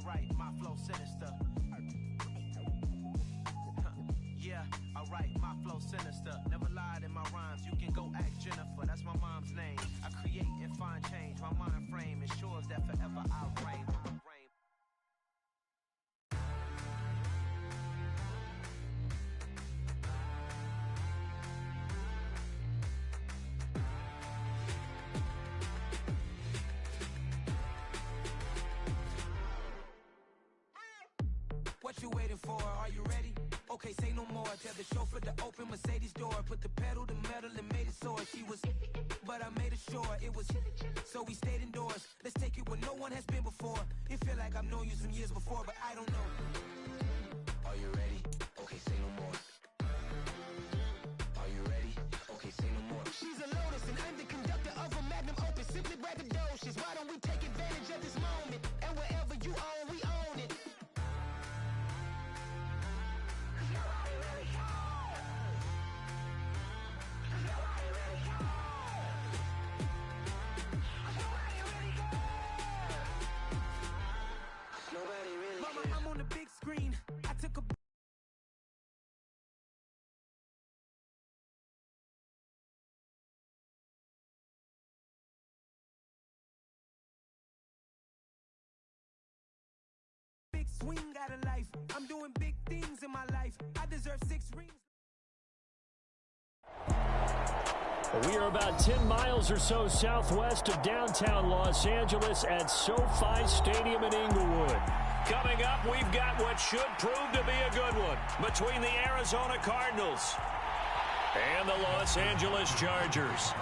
alright, my flow sinister. Yeah, alright, my flow sinister. Never lied in my rhymes, you can go ask Jennifer, that's my mom's name. I create and find change, my mind frame ensures that forever I reign. What you waiting for? Are you ready? Okay, say no more. Tell the chauffeur to open Mercedes door. Put the pedal to metal and made it soar. She was, but I made it sure it was. So we stayed indoors. Let's take it where no one has been before. It feel like I've known you some years before, but I don't know. Are you ready? Okay, say no more. Are you ready? Okay, say no more. She's a Lotus and I'm the conductor of a Magnum Opus. Simply braggadocious. Why don't we take advantage of this moment? And wherever you own, we own it. Mama, I'm on the big screen. I took a big swing out of life. I'm doing big things in my life. I deserve 6 rings. We are about 10 miles or so southwest of downtown Los Angeles at SoFi Stadium in Inglewood. Coming up, we've got what should prove to be a good one between the Arizona Cardinals and the Los Angeles Chargers.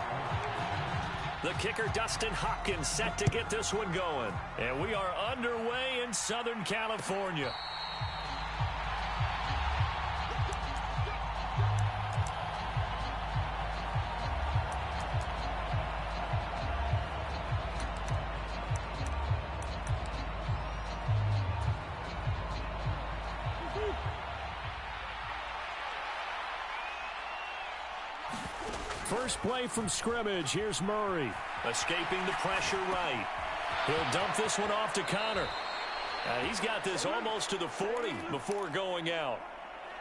The kicker, Dustin Hopkins, set to get this one going. And we are underway in Southern California. First play from scrimmage. Here's Murray. Escaping the pressure right. He'll dump this one off to Connor. He's got this almost to the 40 before going out.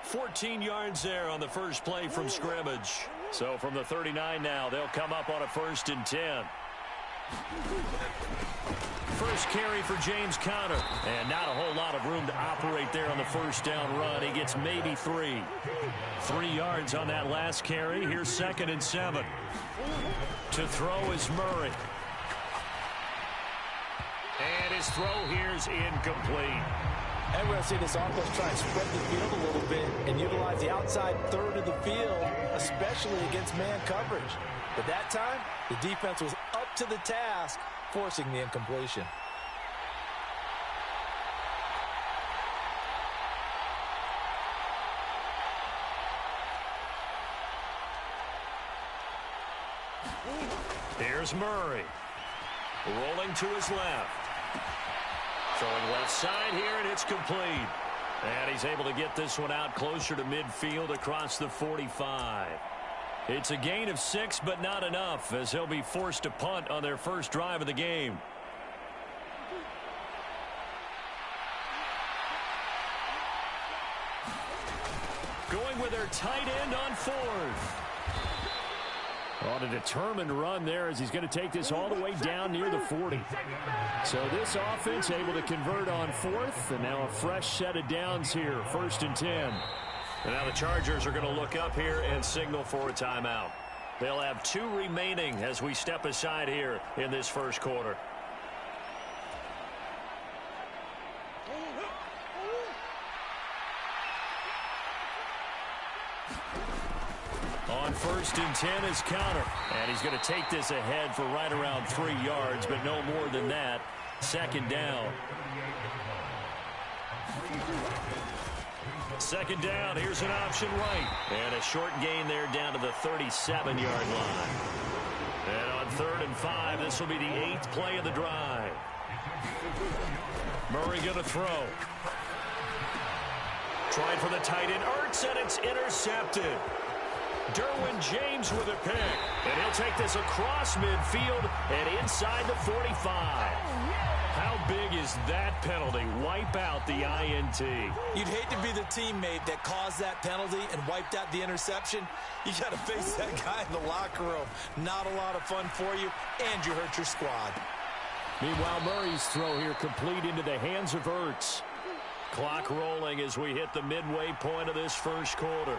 14 yards there on the first play from scrimmage. So from the 39 now, they'll come up on a 1st and 10. First carry for James Conner. And not a whole lot of room to operate there on the first down run. He gets maybe 3. 3 yards on that last carry. Here's 2nd and 7. To throw is Murray. And his throw here is incomplete. And we're going to see this offense try and spread the field a little bit and utilize the outside third of the field, especially against man coverage. But that time, the defense was up to the task, forcing the incompletion. Here's Murray. Rolling to his left. Throwing left side here, and it's complete. And he's able to get this one out closer to midfield across the 45. It's a gain of 6, but not enough, as he'll be forced to punt on their first drive of the game. Going with their tight end on 4th. On a determined run there as he's going to take this all the way down near the 40. So this offense able to convert on 4th, and now a fresh set of downs here, 1st and 10. And now the Chargers are going to look up here and signal for a timeout. They'll have 2 remaining as we step aside here in this first quarter. On 1st and 10 is Connor. And he's going to take this ahead for right around 3 yards, but no more than that. 2nd down. 2nd down. Here's an option right. And a short gain there down to the 37-yard line. And on 3rd and 5, this will be the 8th play of the drive. Murray going to throw. Trying for the tight end, Ertz, and it's intercepted. Derwin James with a pick. And he'll take this across midfield and inside the 45. How big is that penalty? Wipe out the INT. You'd hate to be the teammate that caused that penalty and wiped out the interception. You got to face that guy in the locker room. Not a lot of fun for you, and you hurt your squad. Meanwhile, Murray's throw here complete into the hands of Ertz. Clock rolling as we hit the midway point of this first quarter.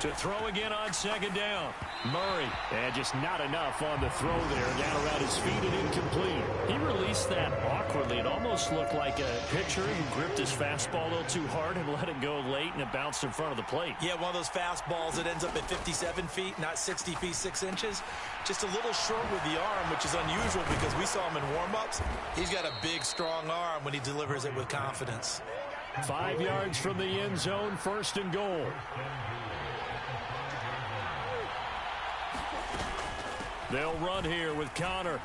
To throw again on second down. Murray, and just not enough on the throw there. Down around his feet and incomplete. He released that awkwardly. It almost looked like a pitcher who gripped his fastball a little too hard and let it go late, and it bounced in front of the plate. Yeah, one of those fastballs that ends up at 57 feet, not 60 feet, 6 inches. Just a little short with the arm, which is unusual because we saw him in warm-ups. He's got a big, strong arm when he delivers it with confidence. 5 yards from the end zone, first and goal. They'll run here with Connor.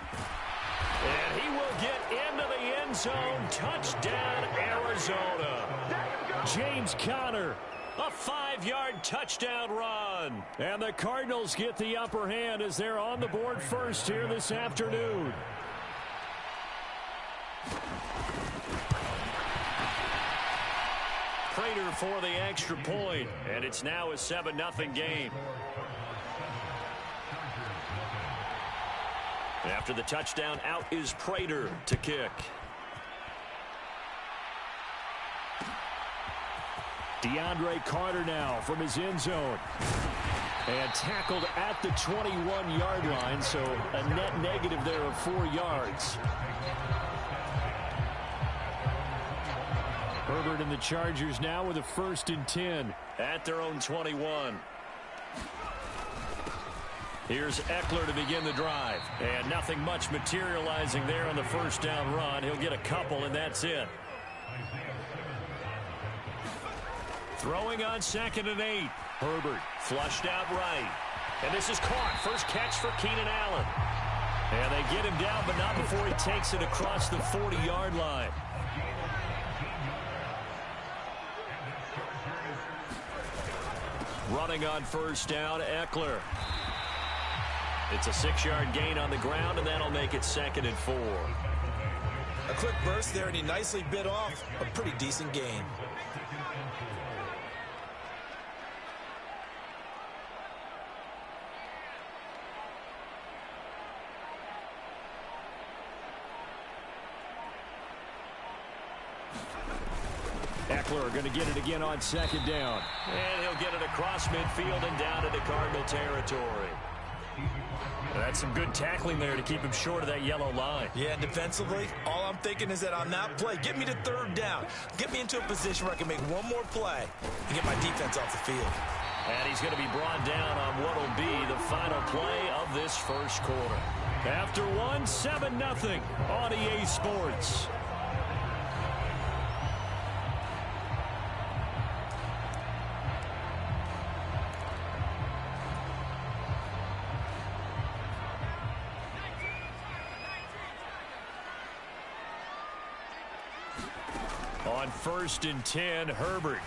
And he will get into the end zone. Touchdown, Arizona. James Conner. A 5-yard touchdown run. And the Cardinals get the upper hand as they're on the board first here this afternoon. Prater for the extra point, and it's now a 7-0 game. After the touchdown, out is Prater to kick. DeAndre Carter now from his end zone. And tackled at the 21-yard line, so a net negative there of 4 yards. Herbert and the Chargers now with a 1st and 10. At their own 21. Here's Eckler to begin the drive. And nothing much materializing there on the first down run. He'll get a couple, and that's it. Throwing on 2nd and 8. Herbert flushed out right. And this is caught. First catch for Keenan Allen. And they get him down, but not before he takes it across the 40-yard line. Running on first down, Eckler. It's a 6-yard gain on the ground, and that'll make it 2nd and 4. A quick burst there, and he nicely bit off a pretty decent gain. Eckler going to get it again on 2nd down. And he'll get it across midfield and down into Cardinal territory. That's some good tackling there to keep him short of that yellow line. Yeah, and defensively, all I'm thinking is that on that play, get me to 3rd down. Get me into a position where I can make one more play and get my defense off the field. And he's going to be brought down on what will be the final play of this first quarter. After 7-0 on EA Sports. On 1st and 10, Herbert.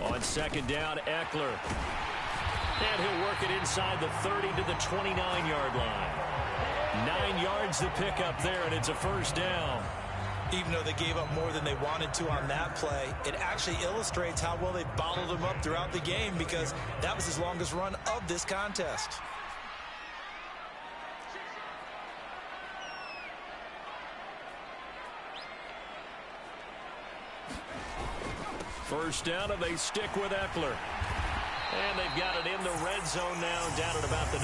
On 2nd down, Eckler. And he'll work it inside the 30 to the 29-yard line. 9 yards to pick up there, and it's a 1st down. Even though they gave up more than they wanted to on that play, it actually illustrates how well they bottled him up throughout the game because that was his longest run of this contest. First down, and they stick with Eckler. And they've got it in the red zone now, down at about the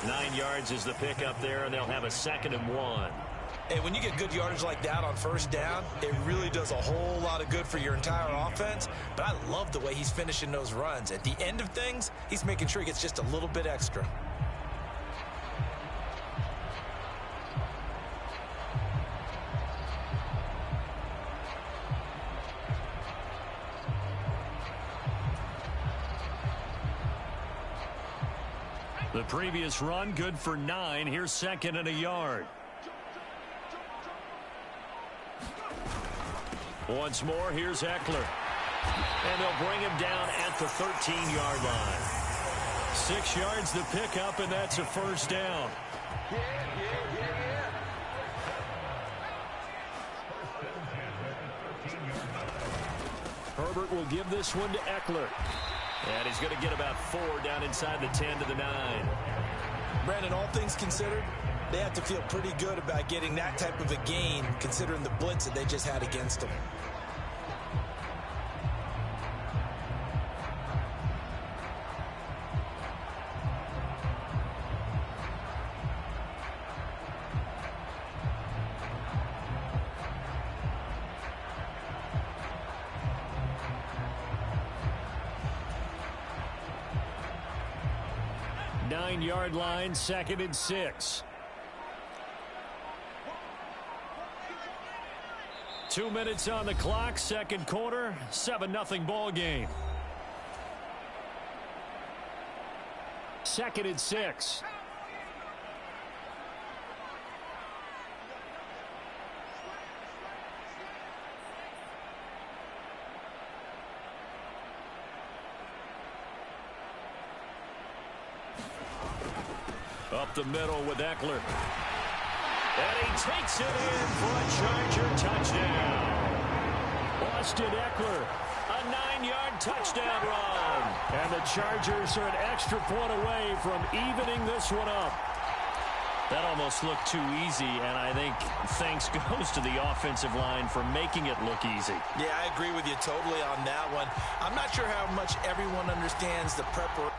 19. 9 yards is the pickup there, and they'll have a 2nd and 1. And when you get good yardage like that on first down, it really does a whole lot of good for your entire offense. But I love the way he's finishing those runs. At the end of things, he's making sure he gets just a little bit extra. The previous run, good for 9. Here's second and a yard. Once more, here's Eckler. And they'll bring him down at the 13-yard line. 6 yards to pick up, and that's a first down. Herbert will give this one to Eckler. And he's going to get about 4 down inside the 10 to the 9. Brandon, all things considered, they have to feel pretty good about getting that type of a gain considering the blitz that they just had against them. Yard line, second and 6. 2 minutes on the clock, second quarter, 7-0 ball game. Second and 6. Up the middle with Eckler. And he takes it in for a Charger touchdown. Austin Eckler, a 9-yard touchdown run. And the Chargers are an extra point away from evening this one up. That almost looked too easy, and I think thanks goes to the offensive line for making it look easy. Yeah, I agree with you totally on that one. I'm not sure how much everyone understands the preparation.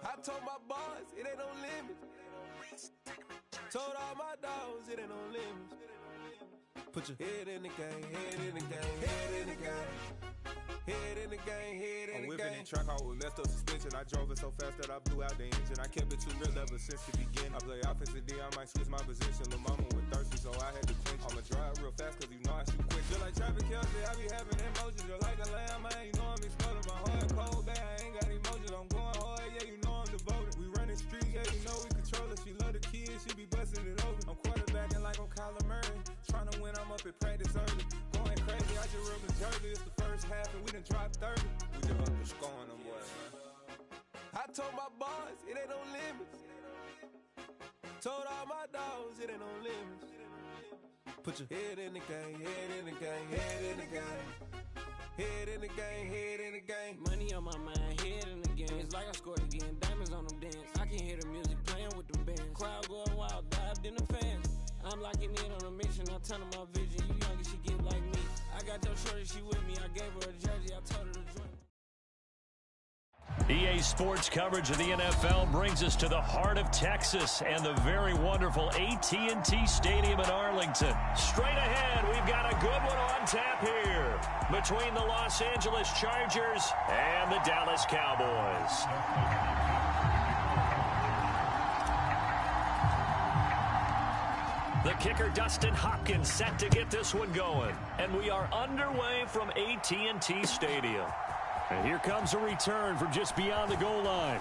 I told my boys, it ain't no limits. Told all my dogs, it ain't no limits. Put your head in the game, head in the game, head in the game. Head in the game, head in the game. I'm whipping and track out with messed up suspension. I drove it so fast that I blew out the engine. I kept it too real ever since the beginning. I play offensive D, I might switch my position. Lil' mama was thirsty, so I had to quench. I'ma drive real fast, cause you know I shoot quick. Just like traffic Kelsey, I be having emotions. Just like a lamb, man, you know I'm exploding. My heart cold, bad, I ain't got emotions. I'm going hard, yeah, you know I'm devoted. We running streets, yeah, you know we control it. She love the kids, she be busting it open. I'm quarterbacking like I'm Kyler Murray. Trying to win, I'm up at practice early. Going crazy, I just rubbed the jersey. It's the first half, and we done dropped 30. We just up to scoring them boys, man. I told my boys, it ain't no limits. Told all my dogs, it ain't no limits. Put your head in the game, head in the game, head in the game. Head in the game, head in the game. Money on my mind, head in the game. It's like I scored again, diamonds on them dance. I can hear the music playing with them bands. Crowd going wild, dived in the fans. I'm locking in on a mission, I tell her my vision. You young and she get like me. I got your shorty, she with me. I gave her a jersey, I told her to join. EA Sports coverage of the NFL brings us to the heart of Texas and the very wonderful AT&T Stadium in Arlington. Straight ahead, we've got a good one on tap here between the Los Angeles Chargers and the Dallas Cowboys. The kicker, Dustin Hopkins, set to get this one going. And we are underway from AT&T Stadium. And here comes a return from just beyond the goal line.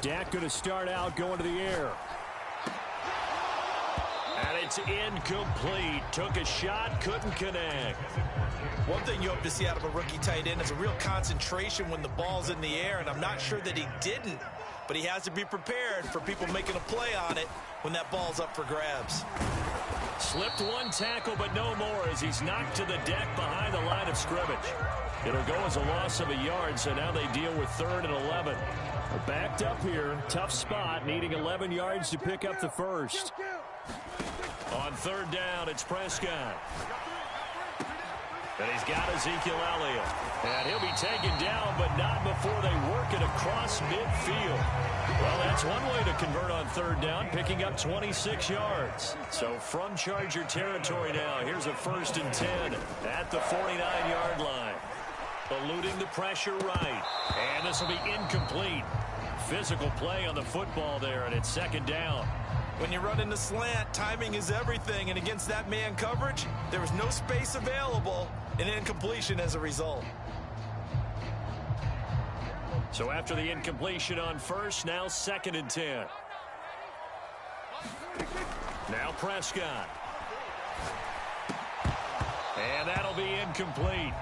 Dak going to start out going to the air. And it it's incomplete. Took a shot, couldn't connect. One thing you hope to see out of a rookie tight end is a real concentration when the ball's in the air, and I'm not sure that he didn't, but he has to be prepared for people making a play on it when that ball's up for grabs. Slipped one tackle, but no more as he's knocked to the deck behind the line of scrimmage. It'll go as a loss of a yard, so now they deal with 3rd and 11. They're backed up here. Tough spot, needing 11 yards to pick up the first. On 3rd down, it's Prescott. And he's got Ezekiel Elliott. And he'll be taken down, but not before they work it across midfield. Well, that's one way to convert on 3rd down, picking up 26 yards. So from Charger territory now, here's a 1st and 10 at the 49-yard line. Eluding the pressure right. And this will be incomplete. Physical play on the football there, and it's 2nd down. When you run in the slant, timing is everything, and against that man coverage, there was no space available, and incompletion as a result. So after the incompletion on 1st, now 2nd and 10. Now Prescott. And that'll be incomplete.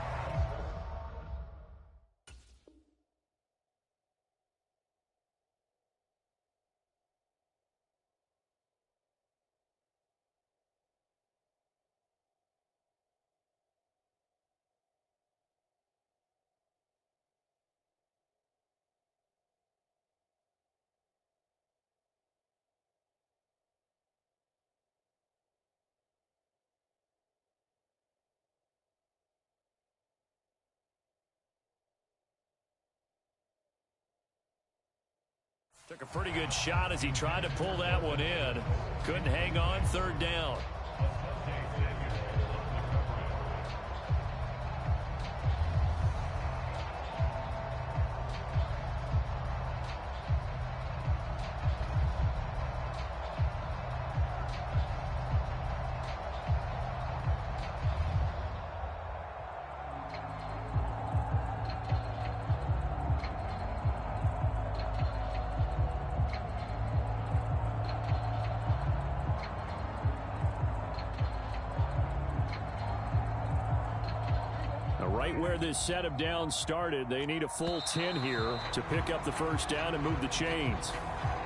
Took a pretty good shot as he tried to pull that one in. Couldn't hang on, 3rd down. Right where this set of downs started, they need a full 10 here to pick up the 1st down and move the chains.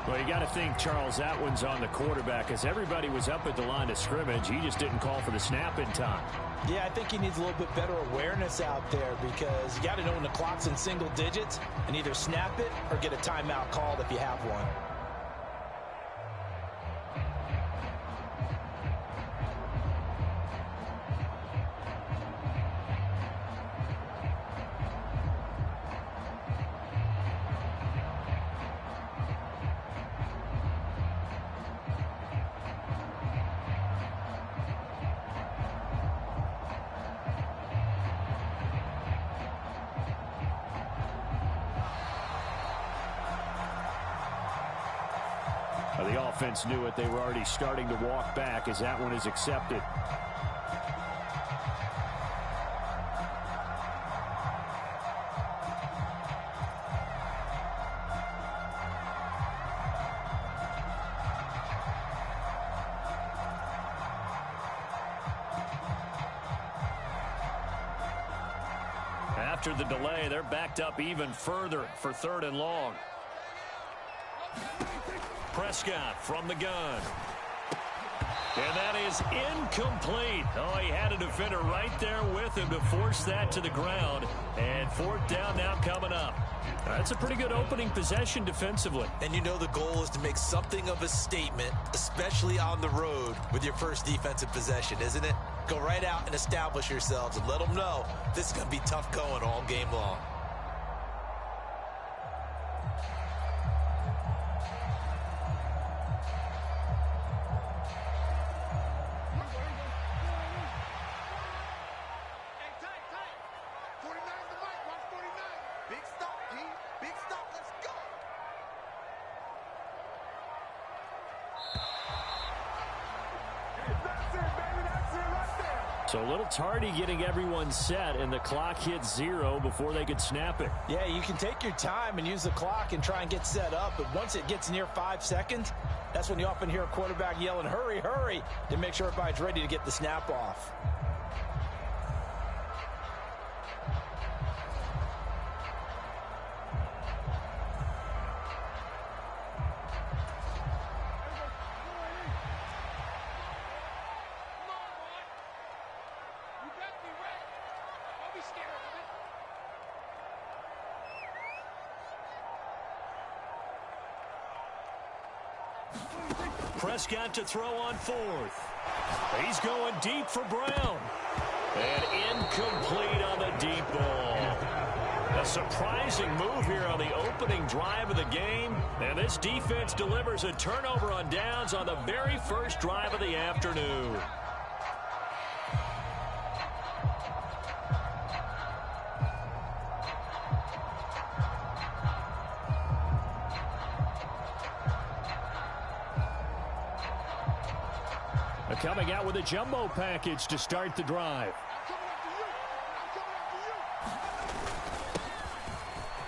Well, you got to think Charles Atwin's on the quarterback as everybody was up at the line of scrimmage. He just didn't call for the snap in time. Yeah, I think he needs a little bit better awareness out there because you got to know when the clock's in single digits and either snap it or get a timeout called if you have one. The offense knew it. They were already starting to walk back as that one is accepted. After the delay, they're backed up even further for 3rd and long. Prescott from the gun. And that is incomplete. Oh, he had a defender right there with him to force that to the ground. And 4th down now coming up. That's a pretty good opening possession defensively. And you know the goal is to make something of a statement, especially on the road with your first defensive possession, isn't it? Go right out and establish yourselves and let them know this is going to be tough going all game long. So a little tardy getting everyone set, and the clock hits 0 before they could snap it. Yeah, you can take your time and use the clock and try and get set up, but once it gets near 5 seconds, that's when you often hear a quarterback yelling, hurry, hurry, to make sure everybody's ready to get the snap off. Prescott to throw on 4th. He's going deep for Brown. And incomplete on the deep ball. A surprising move here on the opening drive of the game. And this defense delivers a turnover on downs on the very first drive of the afternoon. Coming out with a jumbo package to start the drive.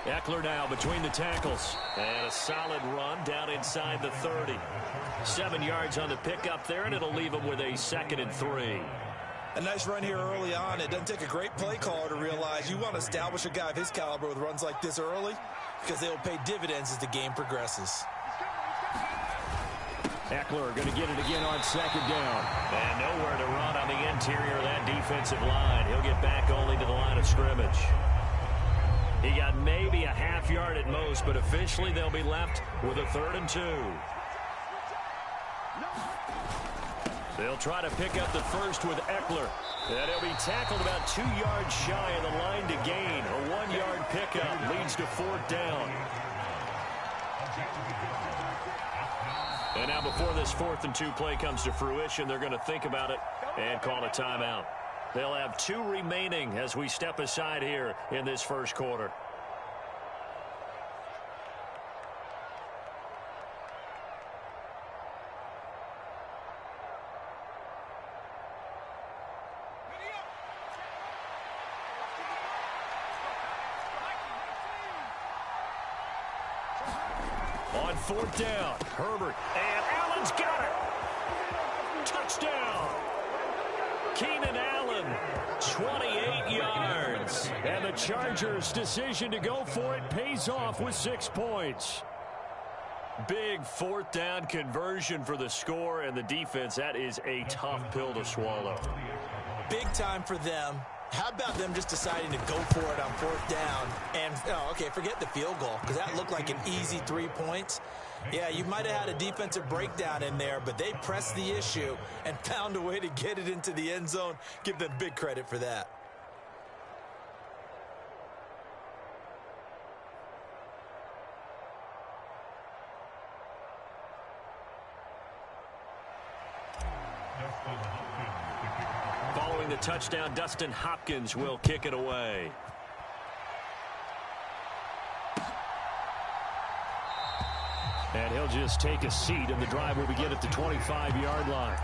Eckler now between the tackles. And a solid run down inside the 30. 7 yards on the pickup there, and it'll leave him with a 2nd and 3. A nice run here early on. It doesn't take a great play caller to realize you want to establish a guy of his caliber with runs like this early, because they will pay dividends as the game progresses. Eckler going to get it again on 2nd down. And nowhere to run on the interior of that defensive line. He'll get back only to the line of scrimmage. He got maybe a half yard at most, but officially they'll be left with a 3rd and 2. They'll try to pick up the first with Eckler. And he'll be tackled about 2 yards shy of the line to gain. A 1-yard pickup leads to 4th down. And now before this 4th and 2 play comes to fruition, they're going to think about it and call a timeout. They'll have 2 remaining as we step aside here in this first quarter. On 4th down, Herbert, and Allen's got it. Touchdown. Keenan Allen, 28 yards. And the Chargers' decision to go for it pays off with 6 points. Big 4th down conversion for the score, and the defense, that is a tough pill to swallow. Big time for them. How about them just deciding to go for it on 4th down? And, okay, forget the field goal, because that looked like an easy 3 points. Yeah, you might have had a defensive breakdown in there, but they pressed the issue and found a way to get it into the end zone. Give them big credit for that. Following the touchdown, Dustin Hopkins will kick it away. And he'll just take a seat, and the drive will begin at the 25-yard line.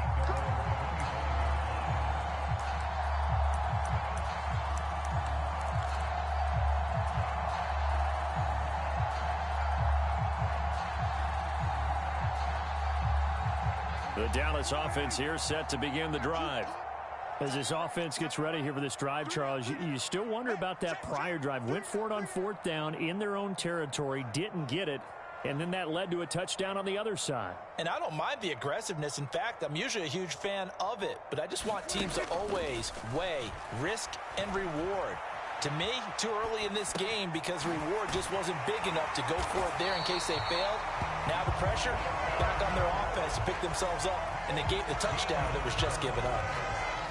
The Dallas offense here set to begin the drive. As this offense gets ready here for this drive, Charles, you still wonder about that prior drive. Went for it on 4th down in their own territory, didn't get it, and then that led to a touchdown on the other side. And I don't mind the aggressiveness. In fact, I'm usually a huge fan of it, but I just want teams to always weigh risk and reward. To me, too early in this game because reward just wasn't big enough to go for it there in case they failed. Now the pressure back on their offense to pick themselves up, and they gave the touchdown that was just given up.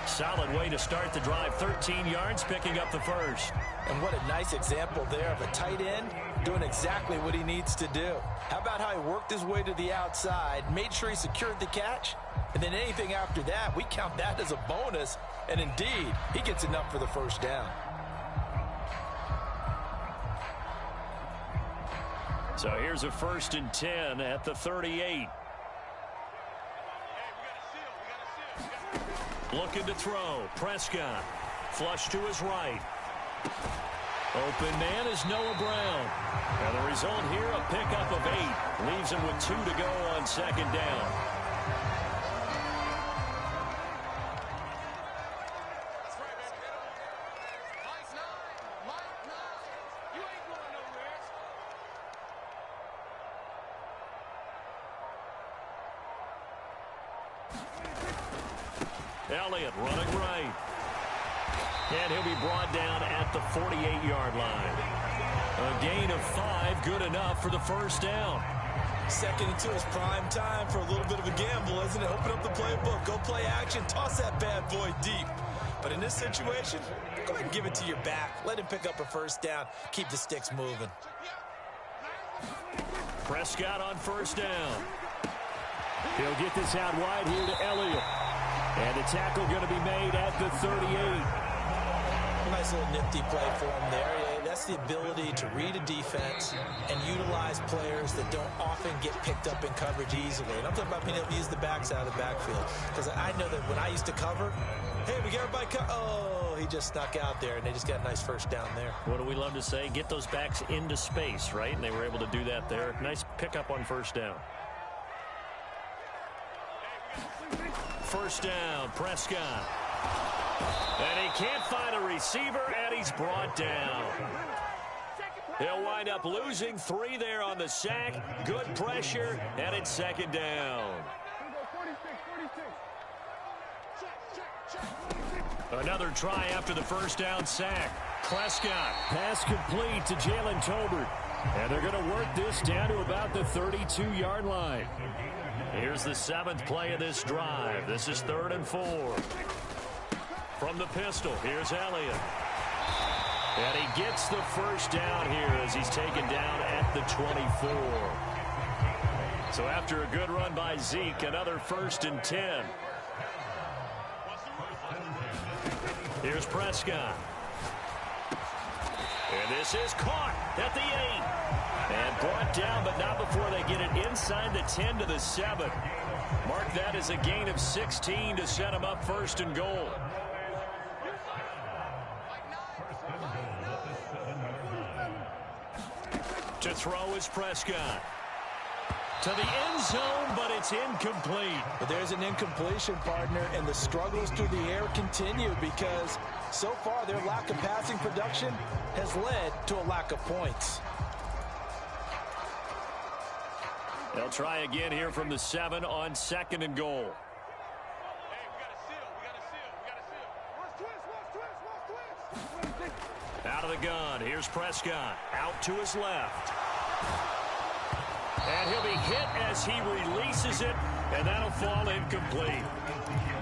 Solid way to start the drive, 13 yards, picking up the first. And what a nice example there of a tight end doing exactly what he needs to do. How about how he worked his way to the outside, made sure he secured the catch, and then anything after that, we count that as a bonus, and indeed, he gets enough for the first down. So here's a 1st and 10 at the 38. Looking to throw. Prescott. Flush to his right. Open man is Noah Brown. And the result here, a pickup of 8. Leaves him with 2 to go on second down. Elliott running right. And he'll be brought down at the 48-yard line. A gain of 5, good enough for the first down. Second and 2 is prime time for a little bit of a gamble, isn't it? Open up the playbook, go play action, toss that bad boy deep. But in this situation, go ahead and give it to your back. Let him pick up a first down. Keep the sticks moving. Prescott on first down. He'll get this out wide here to Elliott. And the tackle going to be made at the 38. Nice little nifty play for him there. Yeah, that's the ability to read a defense and utilize players that don't often get picked up in coverage easily. And I'm talking about being able to use the backs out of the backfield. Because I know that when I used to cover, hey, we got everybody oh, he just snuck out there, and they just got a nice first down there. What do we love to say? Get those backs into space, right? And they were able to do that there. Nice pickup on first down. First down, Prescott. And he can't find a receiver, and he's brought down. He'll wind up losing 3 there on the sack. Good pressure, and it's second down. Another try after the first down sack. Prescott. Pass complete to Jalen Tolbert. And they're going to work this down to about the 32-yard line. Here's the 7th play of this drive. This is 3rd and 4. From the pistol, here's Elliott. And he gets the first down here as he's taken down at the 24. So after a good run by Zeke, another 1st and 10. Here's Prescott. And this is caught at the 8. And brought down, but not before they get it inside the 10 to the 7. Mark that as a gain of 16 to set them up 1st and goal. To throw is Prescott. To the end zone, but it's incomplete. But there's an incompletion, partner, and the struggles through the air continue because so far their lack of passing production has led to a lack of points. They'll try again here from the 7 on 2nd and goal. Out of the gun, here's Prescott. Out to his left. And he'll be hit as he releases it, and that'll fall incomplete.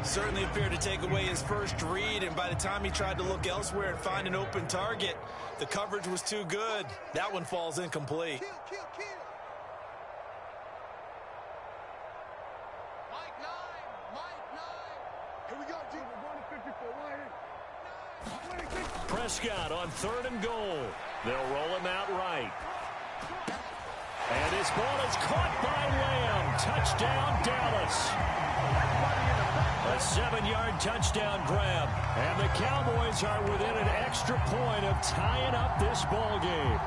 Certainly appeared to take away his first read, and by the time he tried to look elsewhere and find an open target, the coverage was too good. That one falls incomplete. Prescott on 3rd and goal. They'll roll him out right. And his ball is caught by Lamb. Touchdown, Dallas. A 7-yard touchdown grab. And the Cowboys are within an extra point of tying up this ball game.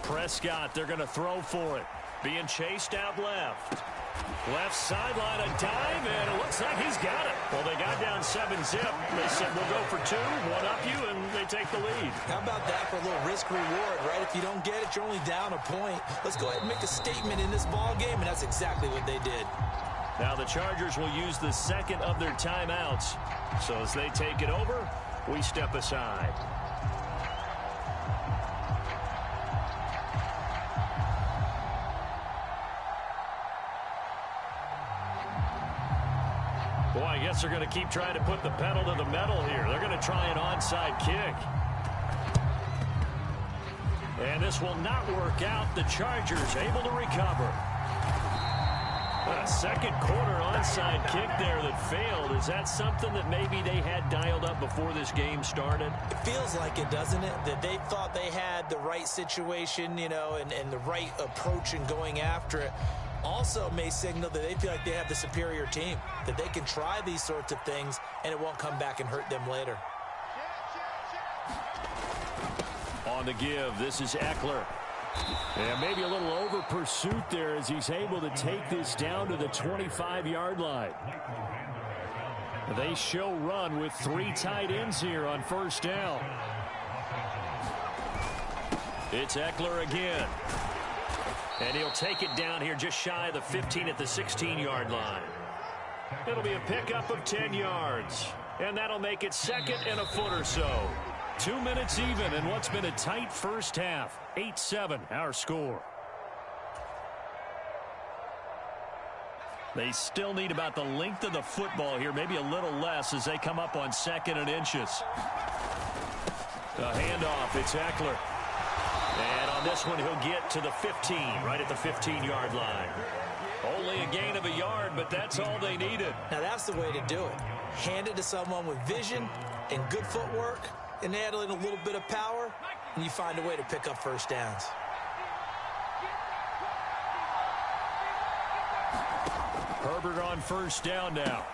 Prescott, they're going to throw for it. Being chased out left. Left sideline, a dive, and it looks like he's got it. Well, they got down 7-zip. They said, we'll go for 2, one up you, and they take the lead. How about that for a little risk-reward, right? If you don't get it, you're only down a point. Let's go ahead and make a statement in this ball game, and that's exactly what they did. Now the Chargers will use the 2nd of their timeouts. So as they take it over, we step aside. guess they're going to keep trying to put the pedal to the metal here. They're going to try an onside kick. And this will not work out. The Chargers able to recover. A second quarter onside kick there that failed. Is that something that maybe they had dialed up before this game started? It feels like it, doesn't it? That they thought they had the right situation, you know, and the right approach in going after it. Also may signal that they feel like they have the superior team, that they can try these sorts of things and it won't come back and hurt them later. On the give, this is Eckler. And maybe a little over pursuit there as he's able to take this down to the 25-yard line. They show run with 3 tight ends here on first down. It's Eckler again. And he'll take it down here just shy of the 15 at the 16-yard line. It'll be a pickup of 10 yards. And that'll make it second and a foot or so. 2 minutes even in what's been a tight first half. 8-7 our score. They still need about the length of the football here, maybe a little less as they come up on 2nd and inches. The handoff, it's Eckler. And on this one, he'll get to the 15, right at the 15-yard line. Only a gain of a yard, but that's all they needed. Now that's the way to do it. Hand it to someone with vision and good footwork, and add in a little bit of power, and you find a way to pick up first downs. Herbert on first down now.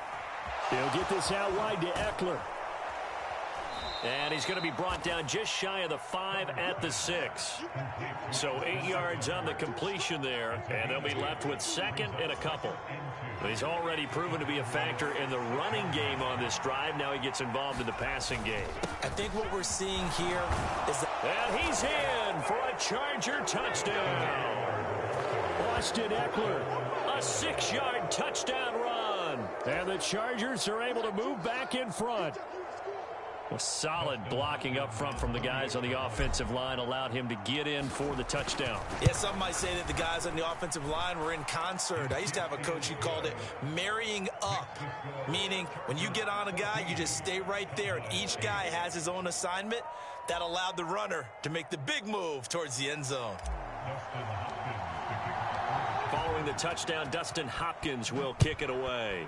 He'll get this out wide to Eckler. And he's going to be brought down just shy of the 5 at the 6. So 8 yards on the completion there, and they'll be left with second and a couple. But he's already proven to be a factor in the running game on this drive. Now he gets involved in the passing game. I think what we're seeing here is that... And he's in for a Charger touchdown. Austin Eckler. A 6-yard touchdown run. And the Chargers are able to move back in front. Well, solid blocking up front from the guys on the offensive line allowed him to get in for the touchdown. Yeah, some might say that the guys on the offensive line were in concert. I used to have a coach who called it marrying up, meaning when you get on a guy, you just stay right there, and each guy has his own assignment. That allowed the runner to make the big move towards the end zone. Following the touchdown, Dustin Hopkins will kick it away.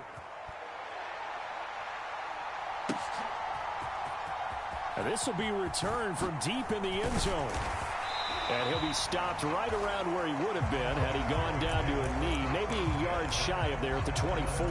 And this will be returned from deep in the end zone. And he'll be stopped right around where he would have been had he gone down to a knee, maybe a yard shy of there at the 24.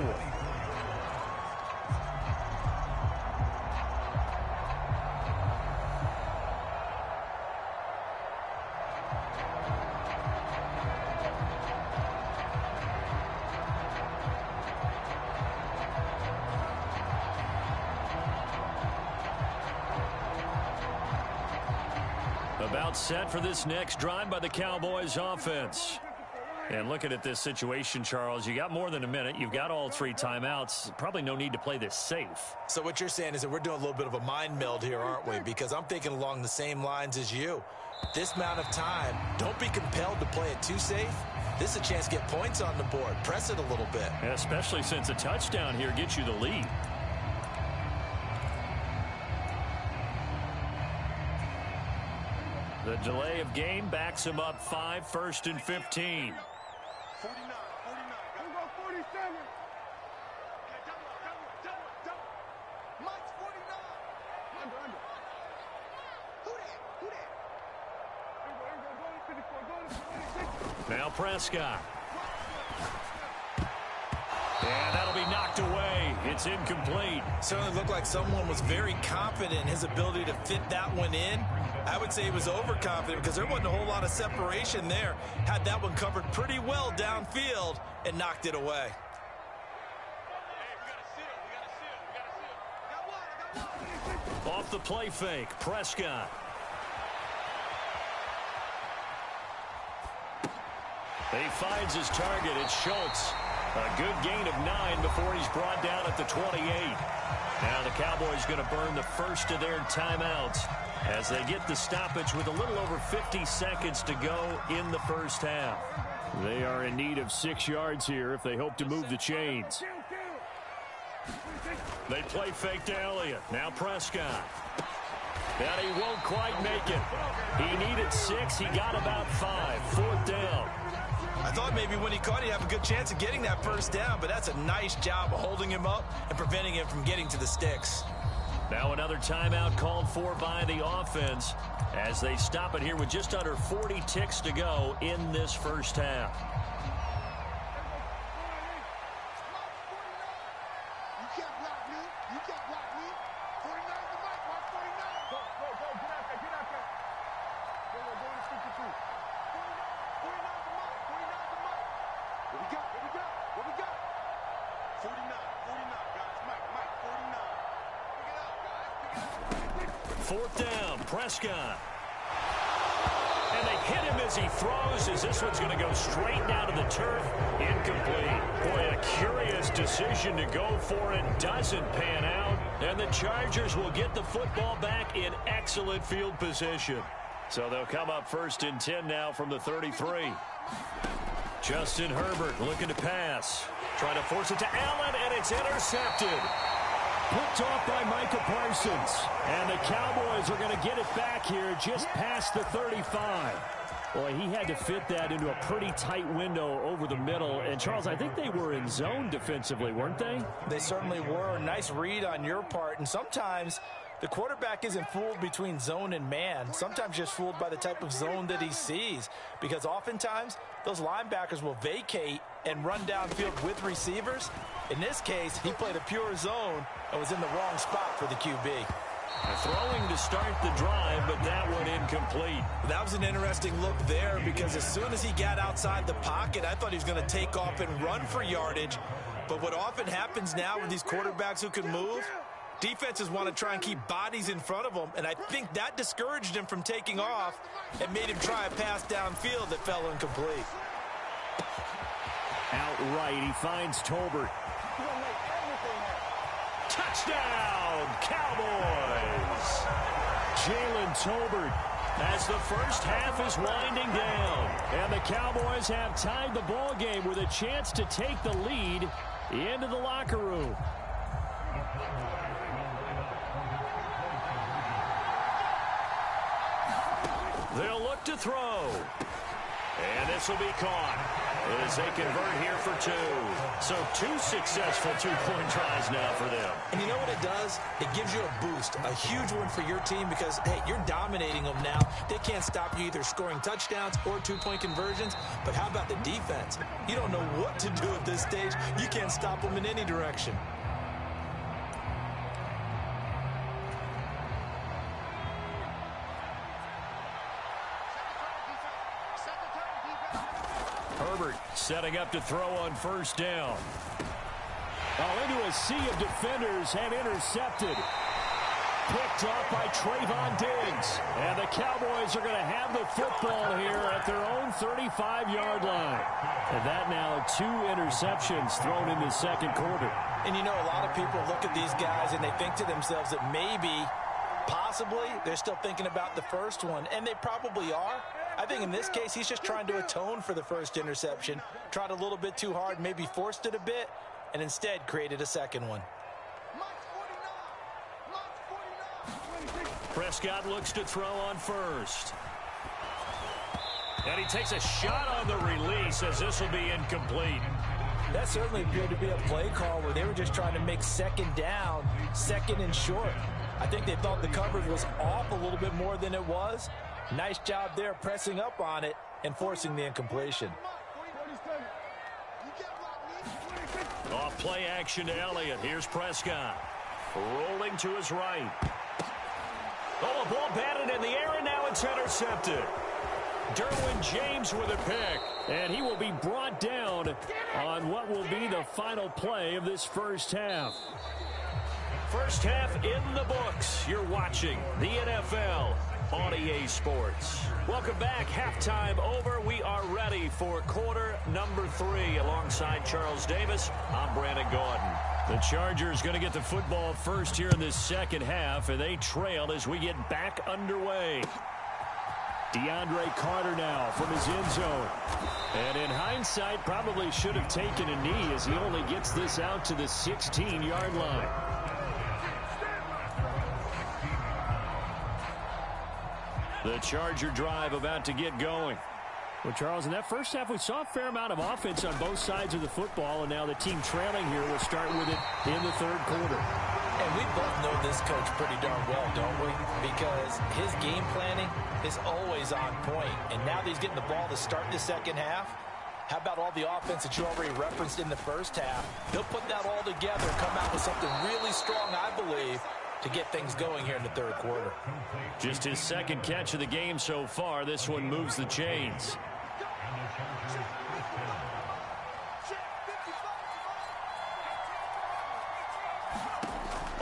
About set for this next drive by the Cowboys offense. And looking at this situation, Charles, you got more than a minute. You've got all 3 timeouts. Probably no need to play this safe. So what you're saying is that we're doing a little bit of a mind meld here, aren't we? Because I'm thinking along the same lines as you. This amount of time, don't be compelled to play it too safe. This is a chance to get points on the board. Press it a little bit. Yeah, especially since a touchdown here gets you the lead. The delay of game backs him up 5, 1st and 15. 49. Who got 47? Mike's 49. Under. Who that? Now Prescott. And that'll be knocked away. It's incomplete. Certainly looked like someone was very confident in his ability to fit that one in. I would say he was overconfident because there wasn't a whole lot of separation there. Had that one covered pretty well downfield and knocked it away. Off the play fake, Prescott. He finds his target. It's Schultz. A good gain of 9 before he's brought down at the 28. Now the Cowboys going to burn the first of their timeouts as they get the stoppage with a little over 50 seconds to go in the first half. They are in need of 6 yards here if they hope to move the chains. They play fake to Elliott. Now Prescott. And he won't quite make it. He needed 6. He got about 5. 4th down. I thought maybe when he caught, he'd have a good chance of getting that first down, but that's a nice job of holding him up and preventing him from getting to the sticks. Now another timeout called for by the offense as they stop it here with just under 40 ticks to go in this first half. Prescott. And they hit him as he throws, as this one's going to go straight down to the turf. Incomplete. Boy, a curious decision to go for it. Doesn't pan out. And the Chargers will get the football back in excellent field position. So they'll come up 1st and 10 now from the 33. Justin Herbert looking to pass. Trying to force it to Allen, and it's intercepted. Picked off by Micah Parsons. And the Cowboys are going to get it back here just past the 35. Boy, he had to fit that into a pretty tight window over the middle. And, Charles, I think they were in zone defensively, weren't they? They certainly were. Nice read on your part. And sometimes the quarterback isn't fooled between zone and man. Sometimes just fooled by the type of zone that he sees. Because oftentimes those linebackers will vacate and run downfield with receivers. In this case, he played a pure zone and was in the wrong spot for the QB. Throwing to start the drive, but that one incomplete. That was an interesting look there because as soon as he got outside the pocket, I thought he was going to take off and run for yardage. But what often happens now with these quarterbacks who can move, defenses want to try and keep bodies in front of them, and I think that discouraged him from taking off and made him try a pass downfield that fell incomplete. Outright, he finds Tolbert. Touchdown, Cowboys! Jalen Tolbert as the first half is winding down. And the Cowboys have tied the ball game with a chance to take the lead into the locker room. They'll look to throw. And this will be caught as they convert here for 2. So 2 successful two-point tries now for them. And you know what it does? It gives you a boost, a huge one for your team because, hey, you're dominating them now. They can't stop you either scoring touchdowns or two-point conversions. But how about the defense? You don't know what to do at this stage. You can't stop them in any direction. Herbert setting up to throw on 1st down. Into a sea of defenders and intercepted. Picked off by Trayvon Diggs. And the Cowboys are going to have the football here at their own 35-yard line. And that now 2 interceptions thrown in the second quarter. And you know, a lot of people look at these guys and they think to themselves that maybe, possibly, they're still thinking about the first one. And they probably are. I think in this case, he's just trying to atone for the first interception. Tried a little bit too hard, maybe forced it a bit, and instead created a second one. Prescott looks to throw on 1st. And he takes a shot on the release as this will be incomplete. That certainly appeared to be a play call where they were just trying to make 2nd down, 2nd and short. I think they thought the coverage was off a little bit more than it was. Nice job there pressing up on it and forcing the incompletion. Off play action to Elliott. Here's Prescott. Rolling to his right. Oh, a ball batted in the air, and now it's intercepted. Derwin James with a pick. And he will be brought down on what will be the final play of this first half. First half in the books. You're watching the NFL on EA Sports. Welcome back. Halftime over. We are ready for quarter number 3. Alongside Charles Davis, I'm Brandon Gordon. The Chargers going to get the football first here in this second half, and they trail as we get back underway. DeAndre Carter now from his end zone. And in hindsight, probably should have taken a knee as he only gets this out to the 16-yard line. The Charger drive about to get going. Well, Charles, in that first half, we saw a fair amount of offense on both sides of the football, and now the team trailing here will start with it in the third quarter. And we both know this coach pretty darn well, don't we? Because his game planning is always on point. And now that he's getting the ball to start the second half, how about all the offense that you already referenced in the first half? He'll put that all together and come out with something really strong, I believe, to get things going here in the third quarter. Just his second catch of the game so far. This one moves the chains.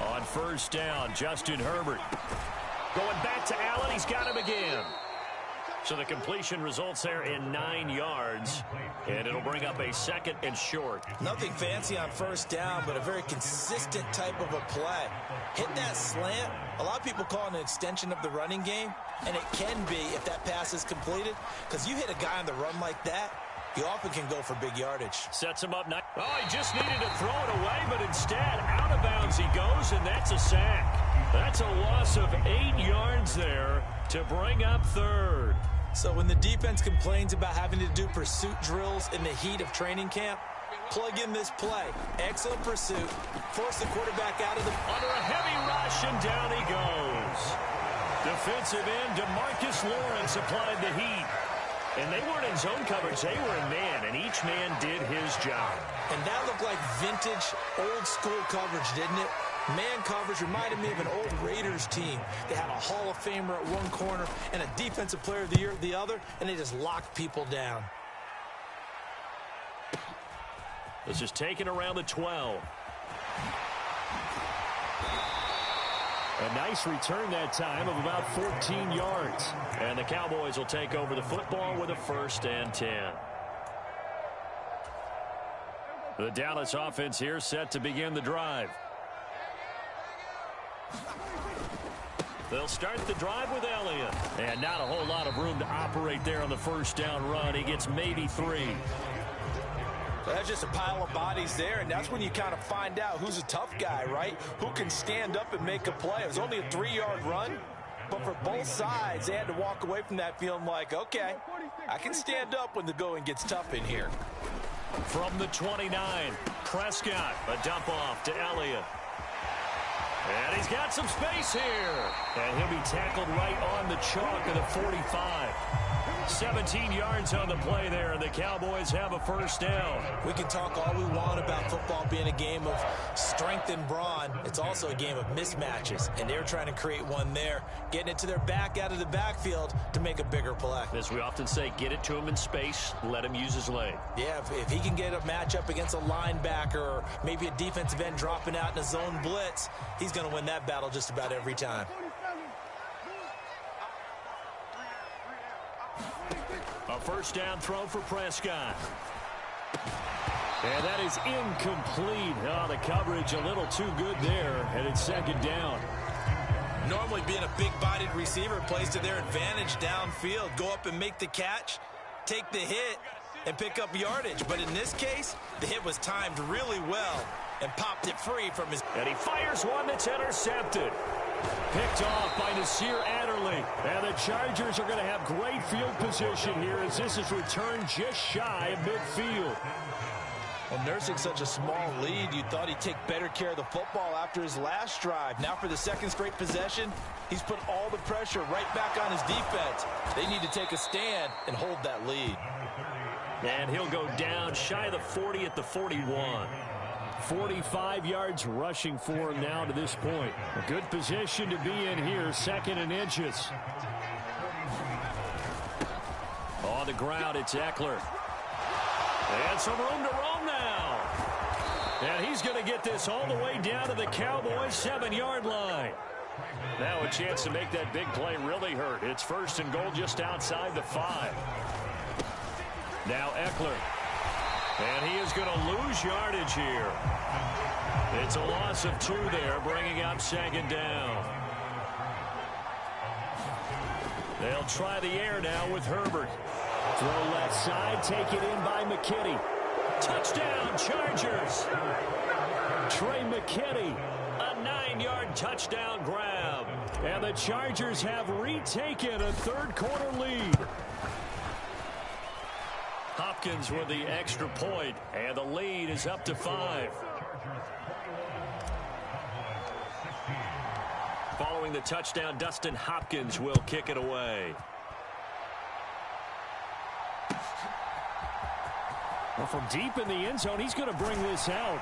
On first down, Justin Herbert. Going back to Allen. He's got him again. So the completion results there in 9 yards, and it'll bring up a second and short. Nothing fancy on first down, but a very consistent type of a play. Hit that slant. A lot of people call it an extension of the running game, and it can be if that pass is completed, because you hit a guy on the run like that, he often can go for big yardage. Sets him up. Oh, he just needed to throw it away, but instead, out of bounds he goes, and that's a sack. That's a loss of 8 yards there to bring up third. So when the defense complains about having to do pursuit drills in the heat of training camp, plug in this play. Excellent pursuit. Force the quarterback out of the... Under a heavy rush, and down he goes. Defensive end DeMarcus Lawrence applied the heat. And they weren't in zone coverage. They were in man, and each man did his job. And that looked like vintage, old-school coverage, didn't it? Man coverage reminded me of an old Raiders team. They had a Hall of Famer at one corner and a Defensive Player of the Year at the other, and they just locked people down. This is taken around the 12. A nice return that time of about 14 yards. And the Cowboys will take over the football with a 1st and 10. The Dallas offense here set to begin the drive. They'll start the drive with Elliott. And not a whole lot of room to operate there on the first down run. He gets maybe 3. So that's just a pile of bodies there, and that's when you kind of find out who's a tough guy, right? Who can stand up and make a play. It was only a 3-yard run, but for both sides, they had to walk away from that feeling like, okay, I can stand up when the going gets tough in here. From the 29, Prescott, a dump off to Elliott. And he's got some space here. And he'll be tackled right on the chalk of the 45. 17 yards on the play there, and the Cowboys have a first down. We can talk all we want about football being a game of strength and brawn. It's also a game of mismatches, and they're trying to create one there, getting it to their back out of the backfield to make a bigger play. As we often say, get it to him in space, let him use his leg. Yeah, if he can get a matchup against a linebacker or maybe a defensive end dropping out in a zone blitz, he's going to win that battle just about every time. A first down throw for Prescott. And that is incomplete. Oh, the coverage a little too good there, and it's second down. Normally being a big-bodied receiver plays to their advantage downfield. Go up and make the catch, take the hit, and pick up yardage. But in this case, the hit was timed really well and popped it free from his... And he fires one that's intercepted. Picked off by Nasir Adderley. And the Chargers are going to have great field position here as this is returned just shy of midfield. Well, nursing such a small lead, you thought he'd take better care of the football after his last drive. Now for the second straight possession, he's put all the pressure right back on his defense. They need to take a stand and hold that lead. And he'll go down shy of the 40 at the 41. 45 yards rushing for him now to this point. A good position to be in here, 2nd and inches. On the ground, it's Eckler. And some room to roam now. And he's going to get this all the way down to the Cowboys' 7-yard line. Now a chance to make that big play really hurt. It's 1st and goal just outside the 5. Now Eckler. And he is going to lose yardage here. It's a loss of 2 there, bringing up 2nd down. They'll try the air now with Herbert. Throw left side, take it in by McKinney. Touchdown, Chargers. Trey McKinney, a 9-yard touchdown grab. And the Chargers have retaken a third-quarter lead. Hopkins with the extra point, and the lead is up to 5. Following the touchdown, Dustin Hopkins will kick it away. Well, from deep in the end zone, he's going to bring this out.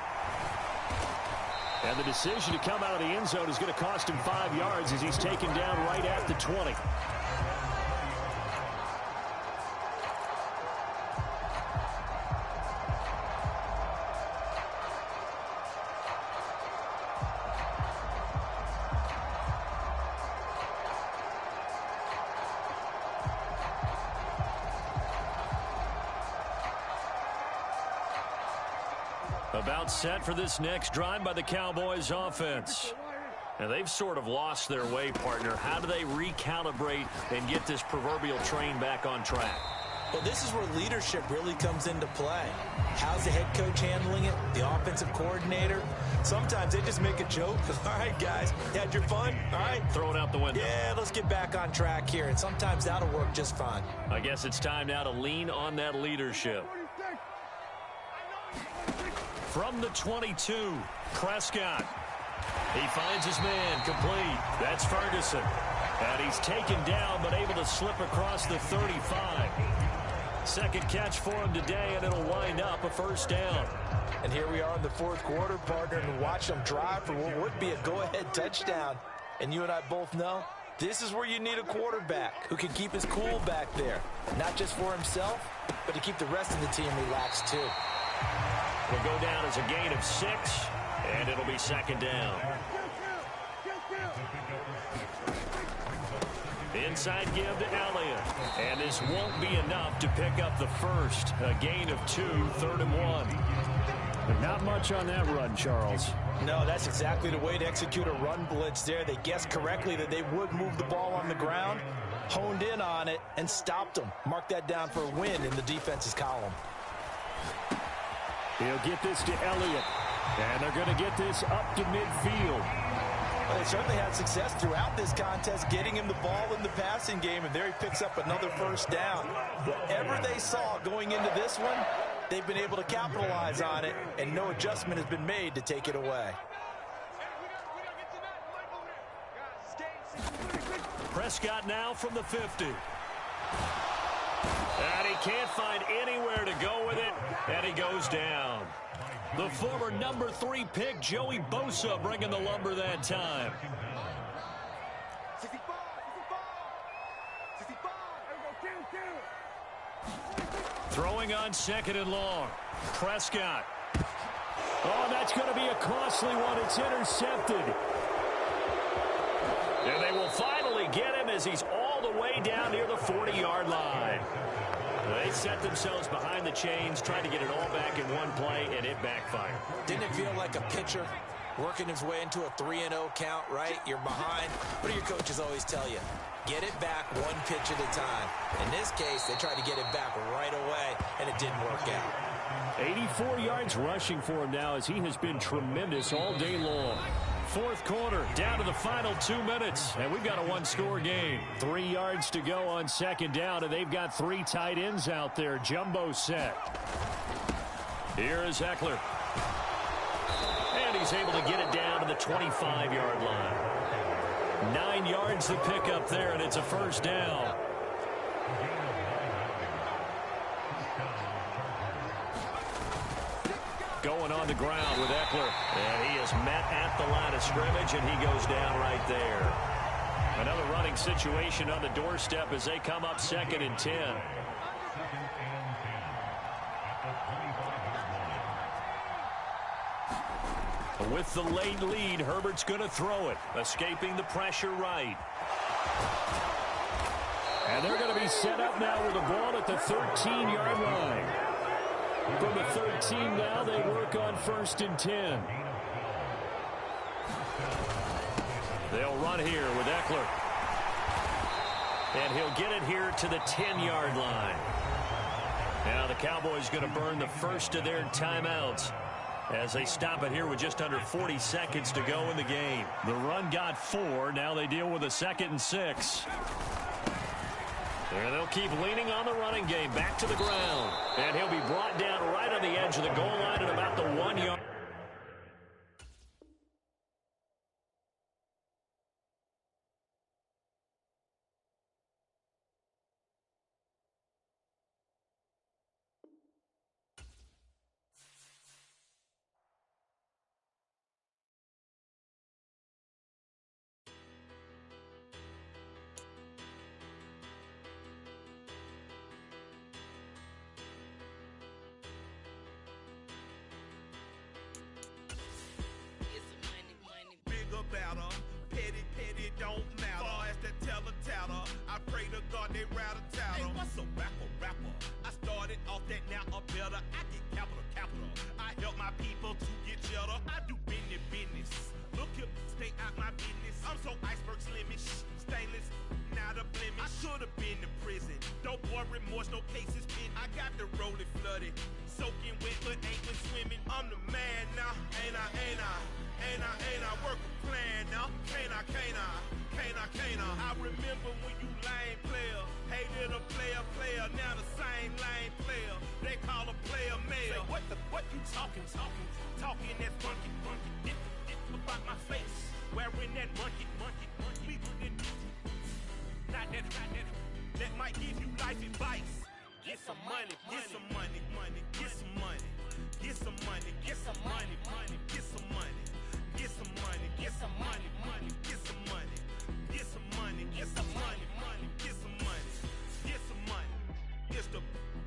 And the decision to come out of the end zone is going to cost him 5 yards as he's taken down right at the 20. About set for this next drive by the Cowboys offense. And they've sort of lost their way, partner. How do they recalibrate and get this proverbial train back on track? Well, this is where leadership really comes into play. How's the head coach handling it? The offensive coordinator? Sometimes they just make a joke. All right, guys, you had your fun? All right. Throw it out the window. Yeah, let's get back on track here. And sometimes that'll work just fine. I guess it's time now to lean on that leadership. From the 22, Prescott. He finds his man complete. That's Ferguson. And he's taken down but able to slip across the 35. Second catch for him today, and it'll wind up a first down. And here we are in the fourth quarter, partner, and watch them drive for what would be a go-ahead touchdown. And you and I both know this is where you need a quarterback who can keep his cool back there. Not just for himself, but to keep the rest of the team relaxed too. It'll go down as a gain of 6, and it'll be second down. Inside give to Elliott, and this won't be enough to pick up the first. A gain of 2, 3rd and 1. But not much on that run, Charles. No, that's exactly the way to execute a run blitz there. They guessed correctly that they would move the ball on the ground, honed in on it, and stopped them. Mark that down for a win in the defense's column. He'll get this to Elliott, and they're going to get this up to midfield. Well, they certainly had success throughout this contest, getting him the ball in the passing game, and there he picks up another first down. Whatever they saw going into this one, they've been able to capitalize on it, and no adjustment has been made to take it away. Prescott now from the 50. And he can't find anywhere to go with it, and he goes down. The former number 3 pick, Joey Bosa, bringing the lumber that time. Throwing on 2nd and long. Prescott. Oh, that's going to be a costly one. It's intercepted. And they will finally get him as he's all the way down near the 40-yard line. They set themselves behind the chains, trying to get it all back in one play, and it backfired. Didn't it feel like a pitcher working his way into a 3-0 count, right? You're behind. What do your coaches always tell you? Get it back one pitch at a time. In this case, they tried to get it back right away, and it didn't work out. 84 yards rushing for him now as he has been tremendous all day long. Fourth quarter, down to the final 2 minutes, and we've got a one-score game. 3 yards to go on second down, and they've got 3 tight ends out there. Jumbo set. Here is Eckler. And he's able to get it down to the 25-yard line. 9 yards to pick up there, and it's a first down. Going on the ground with Eckler. And he is met at the line of scrimmage, and he goes down right there. Another running situation on the doorstep as they come up 2nd and 10. With the late lead, Herbert's going to throw it. Escaping the pressure right. And they're going to be set up now with the ball at the 13-yard line. From the 13 now, they work on 1st and 10. They'll run here with Eckler. And he'll get it here to the 10-yard line. Now the Cowboys going to burn the first of their timeouts as they stop it here with just under 40 seconds to go in the game. The run got 4. Now they deal with a 2nd and 6. And they'll keep leaning on the running game. Back to the ground. And he'll be brought down right on the edge of the goal line at about the 1 yard. Don't matter. Far as the teller, I pray to God they rattle tattle. Hey, what's a rapper? I started off that, now I'm better. I get capital. I help my people to get cheddar. I do business. Look here, stay out my business. I'm so iceberg slimmish, stainless, not a blemish. I should have been to prison. Don't boy remorse, no cases pinned. I got the rolling flooded, soaking wet, but ain't been swimming. I'm the man now, ain't I? Work a plan now, can't I? I remember when you lame player, hated a player, now the same lame player. They call a player mayor. Say, what you talking that funky, dip about my face, wearing that monkey. Not that might give you life advice. Get some money. It's the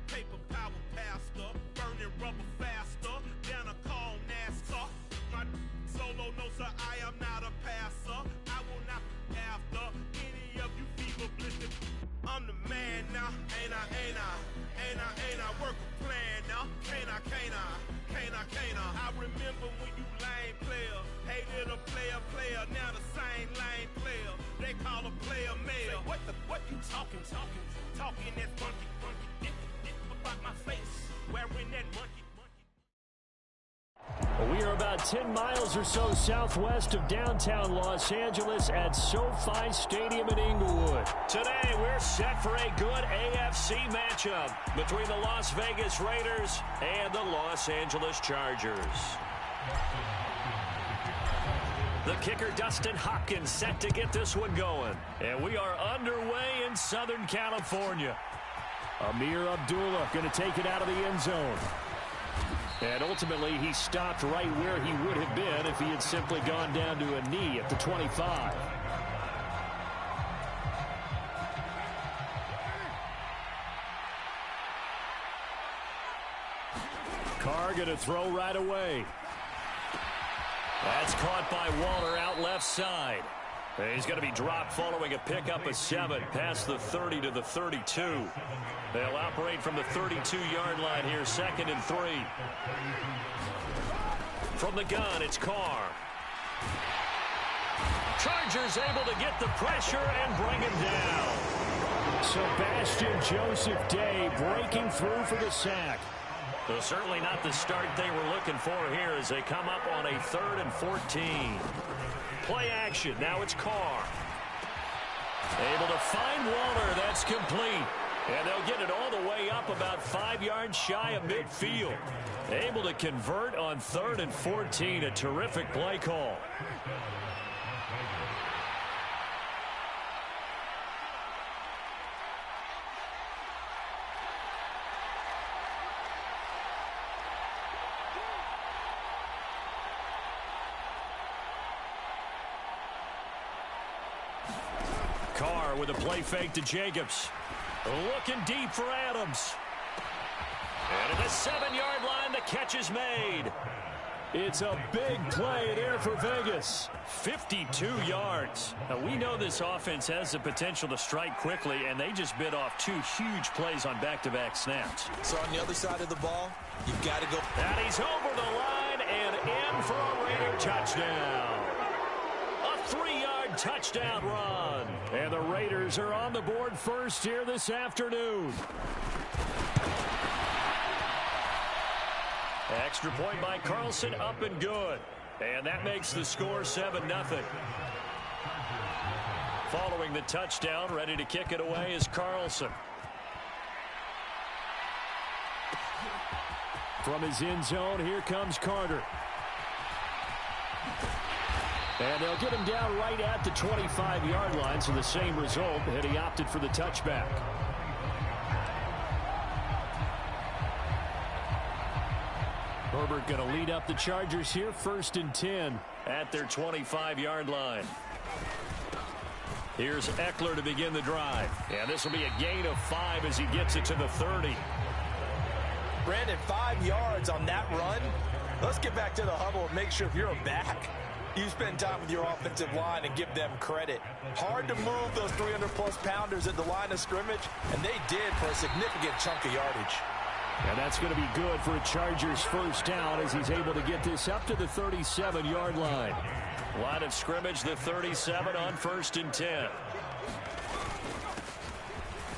paper power pastor, burning rubber faster, down a call NASCAR. My solo no sir, I am not a passer. I will not be after any of you fever blistered. I'm the man now, ain't I? Work a plan now, can't I? I remember when you lame player, hated a player, now the same lame player. They call a player mayor. Say, what you talking that funky, dip about my face, wearing that monkey. We are about 10 miles or so southwest of downtown Los Angeles at SoFi Stadium in Inglewood. Today, we're set for a good AFC matchup between the Las Vegas Raiders and the Los Angeles Chargers. The kicker, Dustin Hopkins, set to get this one going. And we are underway in Southern California. Amir Abdullah going to take it out of the end zone. And ultimately, he stopped right where he would have been if he had simply gone down to a knee at the 25. Carr going to throw right away. That's caught by Waller out left side. He's going to be dropped following a pickup of 7 past the 30 to the 32. They'll operate from the 32-yard line here, 2nd and 3. From the gun, it's Carr. Chargers able to get the pressure and bring him down. Sebastian Joseph Day breaking through for the sack. So certainly not the start they were looking for here as they come up on a 3rd and 14. Play action. Now it's Carr. Able to find Waller. That's complete. And they'll get it all the way up about 5 yards shy of midfield. Able to convert on 3rd and 14. A terrific play call. Carr with a play fake to Jacobs. Looking deep for Adams. And at the 7-yard line, the catch is made. It's a big play there for Vegas. 52 yards. Now, we know this offense has the potential to strike quickly, and they just bit off 2 huge plays on back-to-back snaps. So on the other side of the ball, you've got to go. And he's over the line and in for a Raider touchdown. A 3-yard touchdown run. And the Raiders are on the board first here this afternoon. Extra point by Carlson, up and good. And that makes the score 7-0. Following the touchdown, ready to kick it away is Carlson. From his end zone, here comes Carter. And they'll get him down right at the 25-yard line, so the same result, and he opted for the touchback. Herbert going to lead up the Chargers here, 1st and 10. At their 25-yard line. Here's Eckler to begin the drive. And this will be a gain of 5 as he gets it to the 30. Brandon, 5 yards on that run. Let's get back to the huddle and make sure if you're a back, you spend time with your offensive line and give them credit. Hard to move those 300-plus pounders at the line of scrimmage, and they did for a significant chunk of yardage. And that's going to be good for a Chargers first down as he's able to get this up to the 37-yard line. Line of scrimmage, the 37 on 1st and 10.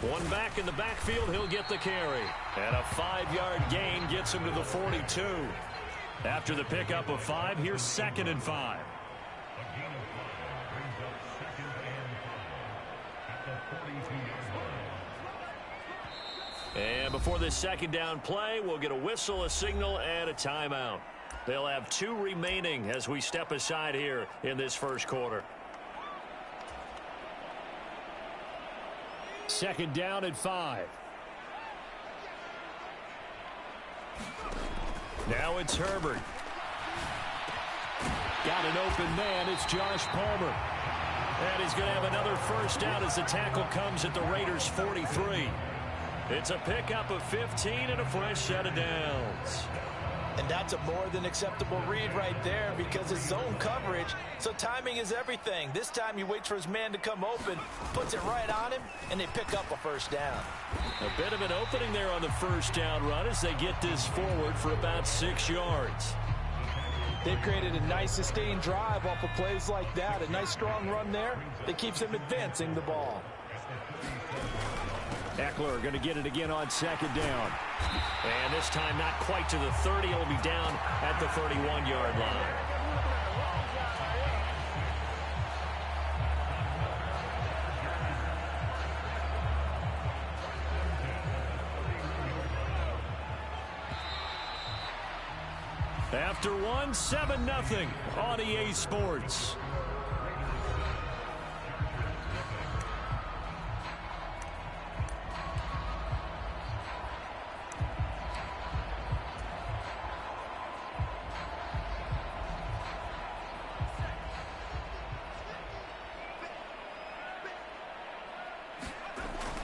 One back in the backfield, he'll get the carry. And a 5-yard gain gets him to the 42. After the pickup of 5, here's 2nd and 5. And before this 2nd down play, we'll get a whistle, a signal, and a timeout. They'll have 2 remaining as we step aside here in this first quarter. 2nd down and 5. Now it's Herbert. Got an open man. It's Josh Palmer. And he's going to have another first down as the tackle comes at the Raiders' 43. It's a pickup of 15 and a fresh set of downs. And that's a more than acceptable read right there because it's zone coverage, so timing is everything. This time he waits for his man to come open, puts it right on him, and they pick up a first down. A bit of an opening there on the first down run as they get this forward for about 6 yards. They've created a nice sustained drive off of plays like that. A nice strong run there that keeps them advancing the ball. Eckler going to get it again on 2nd down. And this time not quite to the 30. It'll be down at the 31-yard line. After 1, 7-0 on EA Sports.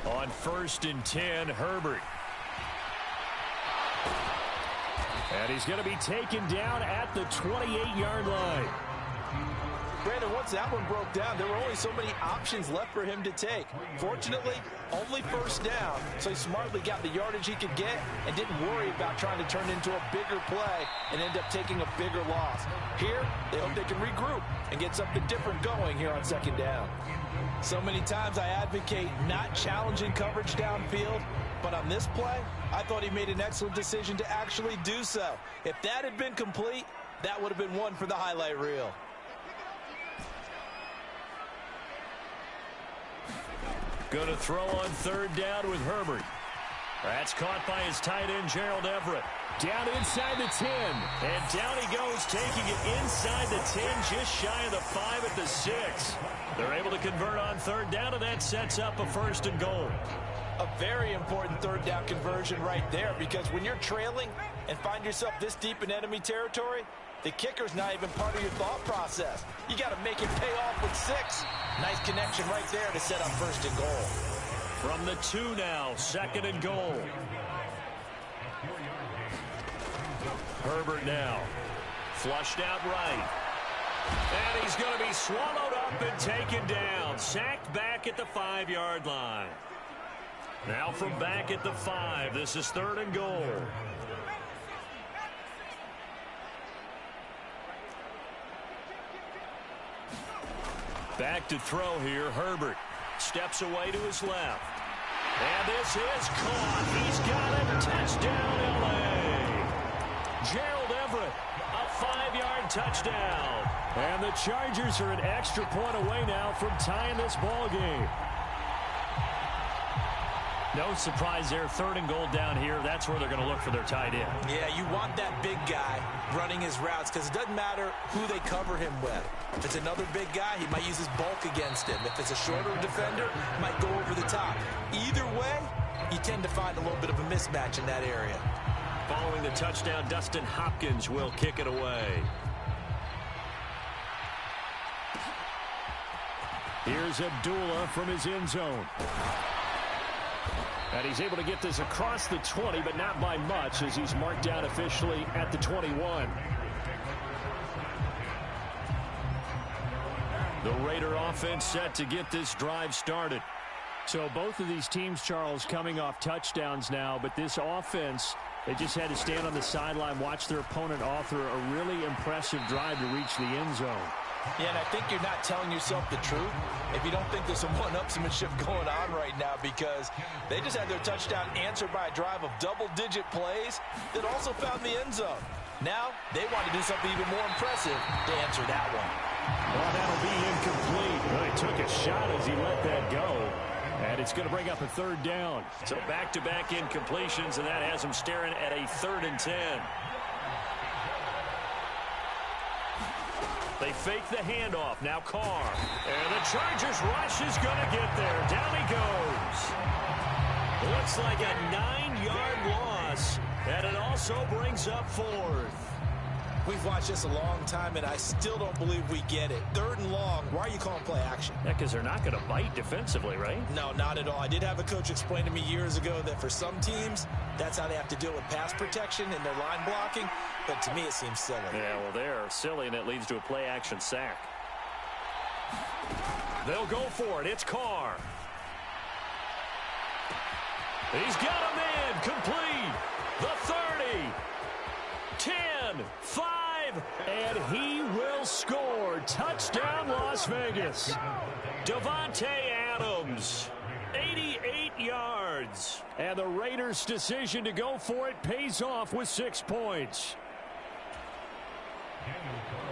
On 1st and 10, Herbert. And he's going to be taken down at the 28-yard line. Brandon, once that one broke down, there were only so many options left for him to take. Fortunately, only first down, so he smartly got the yardage he could get and didn't worry about trying to turn into a bigger play and end up taking a bigger loss. Here, they hope they can regroup and get something different going here on 2nd down. So many times I advocate not challenging coverage downfield, but on this play, I thought he made an excellent decision to actually do so. If that had been complete, that would have been one for the highlight reel. Going to throw on 3rd down with Herbert. That's caught by his tight end, Gerald Everett. Down inside the 10. And down he goes, taking it inside the 10, just shy of the 5 at the 6. They're able to convert on 3rd down, and that sets up a 1st and goal. A very important 3rd down conversion right there, because when you're trailing and find yourself this deep in enemy territory, the kicker's not even part of your thought process. You got to make it pay off with 6. Nice connection right there to set up 1st and goal. From the 2 now, 2nd and goal. Herbert now. Flushed out right. And he's going to be swallowed up and taken down. Sacked back at the 5-yard line. Now from back at the 5, this is 3rd and goal. Back to throw here, Herbert. Steps away to his left. And this is caught. He's got it. Touchdown, L.A. Gerald Everett, a 5-yard touchdown. And the Chargers are an extra point away now from tying this ball game. No surprise there. 3rd and goal down here. That's where they're going to look for their tight end. Yeah, you want that big guy running his routes because it doesn't matter who they cover him with. If it's another big guy, he might use his bulk against him. If it's a shorter defender, he might go over the top. Either way, you tend to find a little bit of a mismatch in that area. Following the touchdown, Dustin Hopkins will kick it away. Here's Abdullah from his end zone. And he's able to get this across the 20, but not by much as he's marked down officially at the 21. The Raider offense set to get this drive started. So both of these teams, Charles, coming off touchdowns now, but this offense, they just had to stand on the sideline, watch their opponent author a really impressive drive to reach the end zone. Yeah, and I think you're not telling yourself the truth if you don't think there's some one-upsmanship going on right now, because they just had their touchdown answered by a drive of double-digit plays that also found the end zone. Now, they want to do something even more impressive to answer that one. Well, that'll be incomplete. Well, he took a shot as he let that go. And it's going to bring up a 3rd down. So back-to-back incompletions, and that has them staring at a 3rd and 10. They fake the handoff. Now Carr. And the Chargers rush is going to get there. Down he goes. Looks like a 9-yard loss. And it also brings up 4th. We've watched this a long time, and I still don't believe we get it. 3rd and long. Why are you calling play action? Yeah, because they're not going to bite defensively, right? No, not at all. I did have a coach explain to me years ago that for some teams, that's how they have to deal with pass protection and their line blocking. But to me, it seems silly. Yeah, well, they're silly, and it leads to a play-action sack. They'll go for it. It's Carr. He's got a man complete. The 30. 10, 5, and he will score. Touchdown, Las Vegas. Davante Adams, 88 yards. And the Raiders' decision to go for it pays off with 6 points.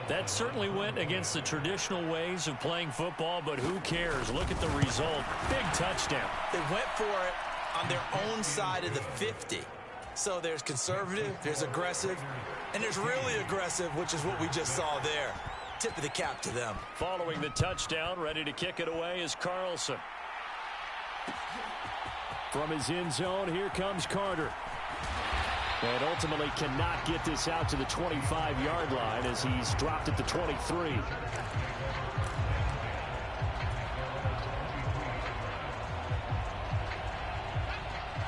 That certainly went against the traditional ways of playing football, but who cares? Look at the result. Big touchdown. They went for it on their own side of the 50. So there's conservative, there's aggressive, and there's really aggressive, which is what we just saw there. Tip of the cap to them. Following the touchdown, ready to kick it away is Carlson. From his end zone, here comes Carter. And ultimately cannot get this out to the 25-yard line as he's dropped at the 23.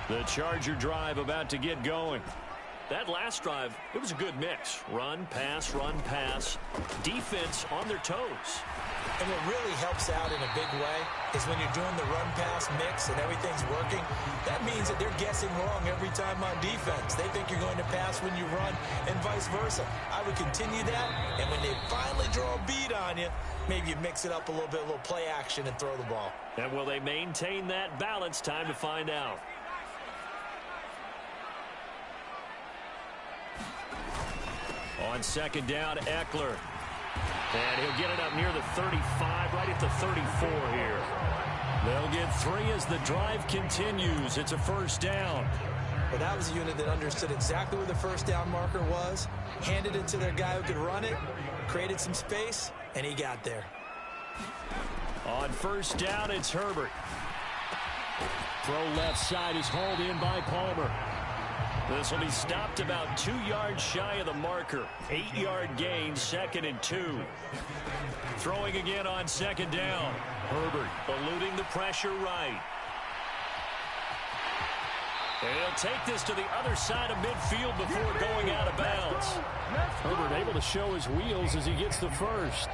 The Charger drive about to get going. That last drive, it was a good mix. Run, pass, defense on their toes. And what really helps out in a big way is when you're doing the run-pass mix and everything's working, that means that they're guessing wrong every time on defense. They think you're going to pass when you run and vice versa. I would continue that, and when they finally draw a beat on you, maybe you mix it up a little bit, a little play action and throw the ball. And will they maintain that balance? Time to find out. On second down, Eckler. And he'll get it up near the 35, right at the 34 here. They'll get 3 as the drive continues. It's a first down. Well, that was a unit that understood exactly where the first down marker was, handed it to their guy who could run it, created some space, and he got there. On first down, it's Herbert. Throw left side is hauled in by Palmer. This will be stopped about 2 yards shy of the marker. 8-yard gain, 2nd and 2. Throwing again on second down. Herbert eluding the pressure right. And he'll take this to the other side of midfield before going out of bounds. Herbert able to show his wheels as he gets the first.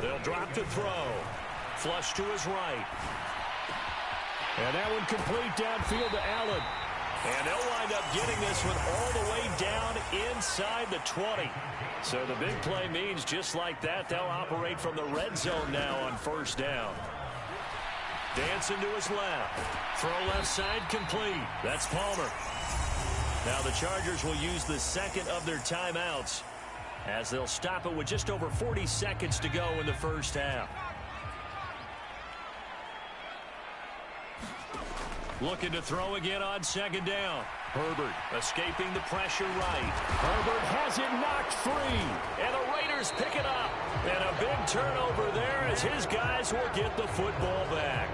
They'll drop to throw. Flush to his right. And that one complete downfield to Allen. And they'll wind up getting this one all the way down inside the 20. So the big play means just like that, they'll operate from the red zone now on first down. Dancing to his left. Throw left side complete. That's Palmer. Now the Chargers will use the second of their timeouts as they'll stop it with just over 40 seconds to go in the first half. Looking to throw again on second down. Herbert escaping the pressure right. Herbert has it knocked free. And the Raiders pick it up. And a big turnover there as his guys will get the football back.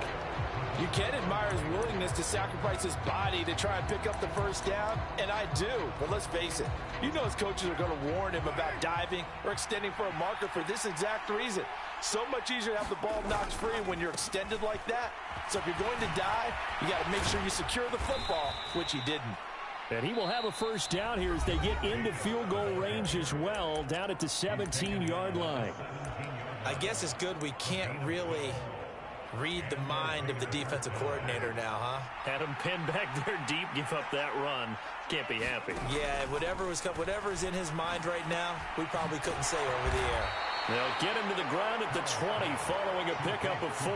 You can admire his willingness to sacrifice his body to try and pick up the first down, and I do. But let's face it, you know his coaches are going to warn him about diving or extending for a marker for this exact reason. So much easier to have the ball knocked free when you're extended like that. So if you're going to dive, you got to make sure you secure the football, which he didn't. And he will have a first down here as they get into field goal range as well, down at the 17-yard line. I guess it's good we can't really read the mind of the defensive coordinator now, huh? Had him pinned back there deep, give up that run. Can't be happy. Yeah, whatever is in his mind right now, we probably couldn't say over the air. They'll get him to the ground at the 20 following a pickup of 4.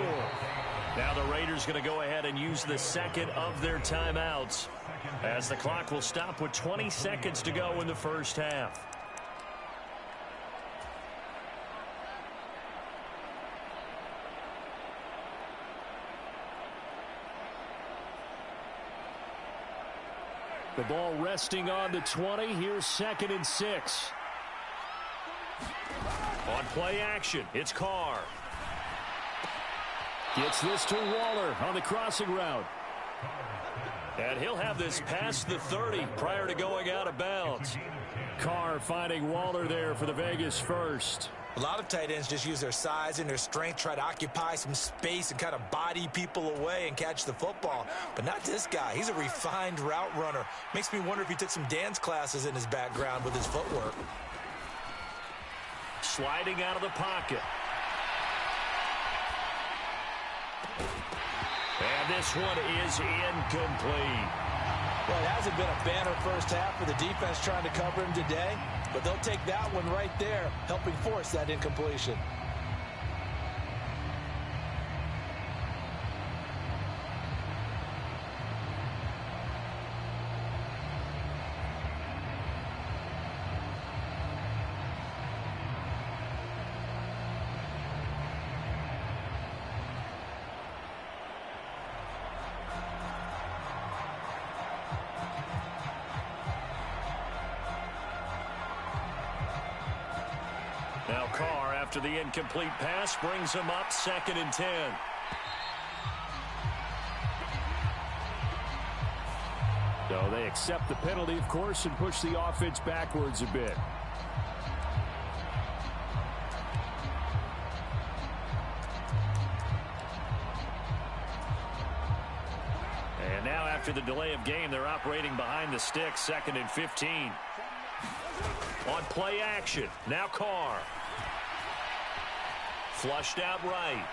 Now the Raiders going to go ahead and use the second of their timeouts as the clock will stop with 20 seconds to go in the first half. The ball resting on the 20. Here's 2nd and 6. On play action, it's Carr. Gets this to Waller on the crossing route. And he'll have this past the 30 prior to going out of bounds. Carr finding Waller there for the Vegas first. A lot of tight ends just use their size and their strength, try to occupy some space and kind of body people away and catch the football. But not this guy. He's a refined route runner. Makes me wonder if he took some dance classes in his background with his footwork. Sliding out of the pocket. And this one is incomplete. Well, it hasn't been a banner first half for the defense trying to cover him today, but they'll take that one right there, helping force that incompletion. Now Carr, after the incomplete pass, brings him up 2nd and 10. So they accept the penalty, of course, and push the offense backwards a bit. And now after the delay of game, they're operating behind the sticks, 2nd and 15. On play action, now Carr. Flushed out right.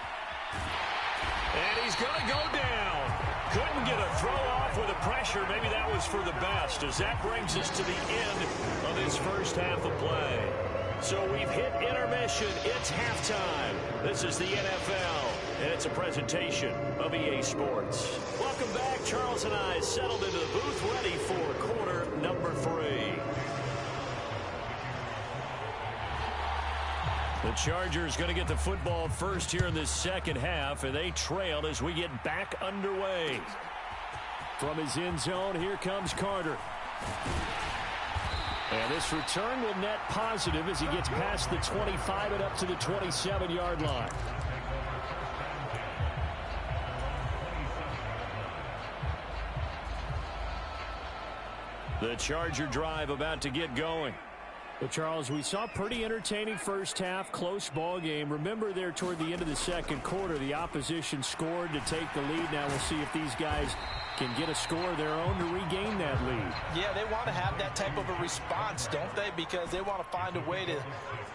And he's going to go down. Couldn't get a throw off with the pressure. Maybe that was for the best, as that brings us to the end of this first half of play. So we've hit intermission. It's halftime. This is the NFL, and it's a presentation of EA Sports. Welcome back. Charles and I settled into the booth, ready for quarter number 3. The Chargers going to get the football first here in this second half, and they trail as we get back underway. From his end zone, here comes Carter. And this return will net positive as he gets past the 25 and up to the 27-yard line. The Charger drive about to get going. But, Charles, we saw pretty entertaining first half, close ball game. Remember there toward the end of the second quarter, the opposition scored to take the lead. Now we'll see if these guys can get a score of their own to regain that lead. Yeah, they want to have that type of a response, don't they? Because they want to find a way to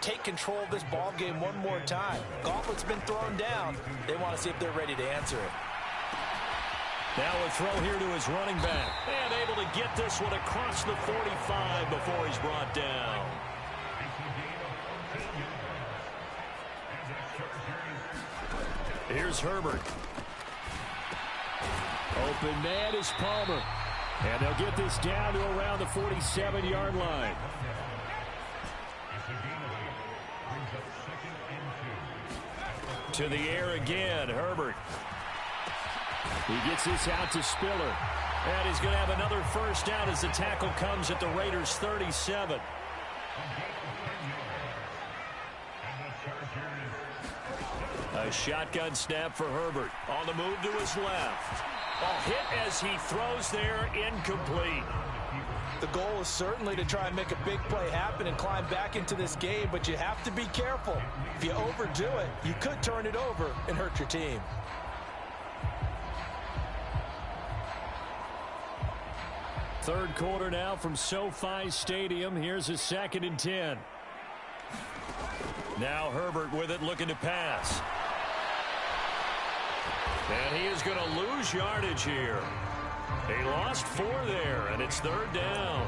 take control of this ball game one more time. Gauntlet's been thrown down. They want to see if they're ready to answer it. Now a throw here to his running back. And able to get this one across the 45 before he's brought down. Here's Herbert. Open man is Palmer. And they'll get this down to around the 47-yard line. To the air again, Herbert. He gets this out to Spiller. And he's going to have another first down as the tackle comes at the Raiders' 37. A shotgun snap for Herbert. On the move to his left. A hit as he throws there, incomplete. The goal is certainly to try and make a big play happen and climb back into this game, but you have to be careful. If you overdo it, you could turn it over and hurt your team. Third quarter now from SoFi Stadium. Here's a 2nd and 10. Now Herbert with it, looking to pass. And he is going to lose yardage here. He lost 4 there, and it's 3rd down.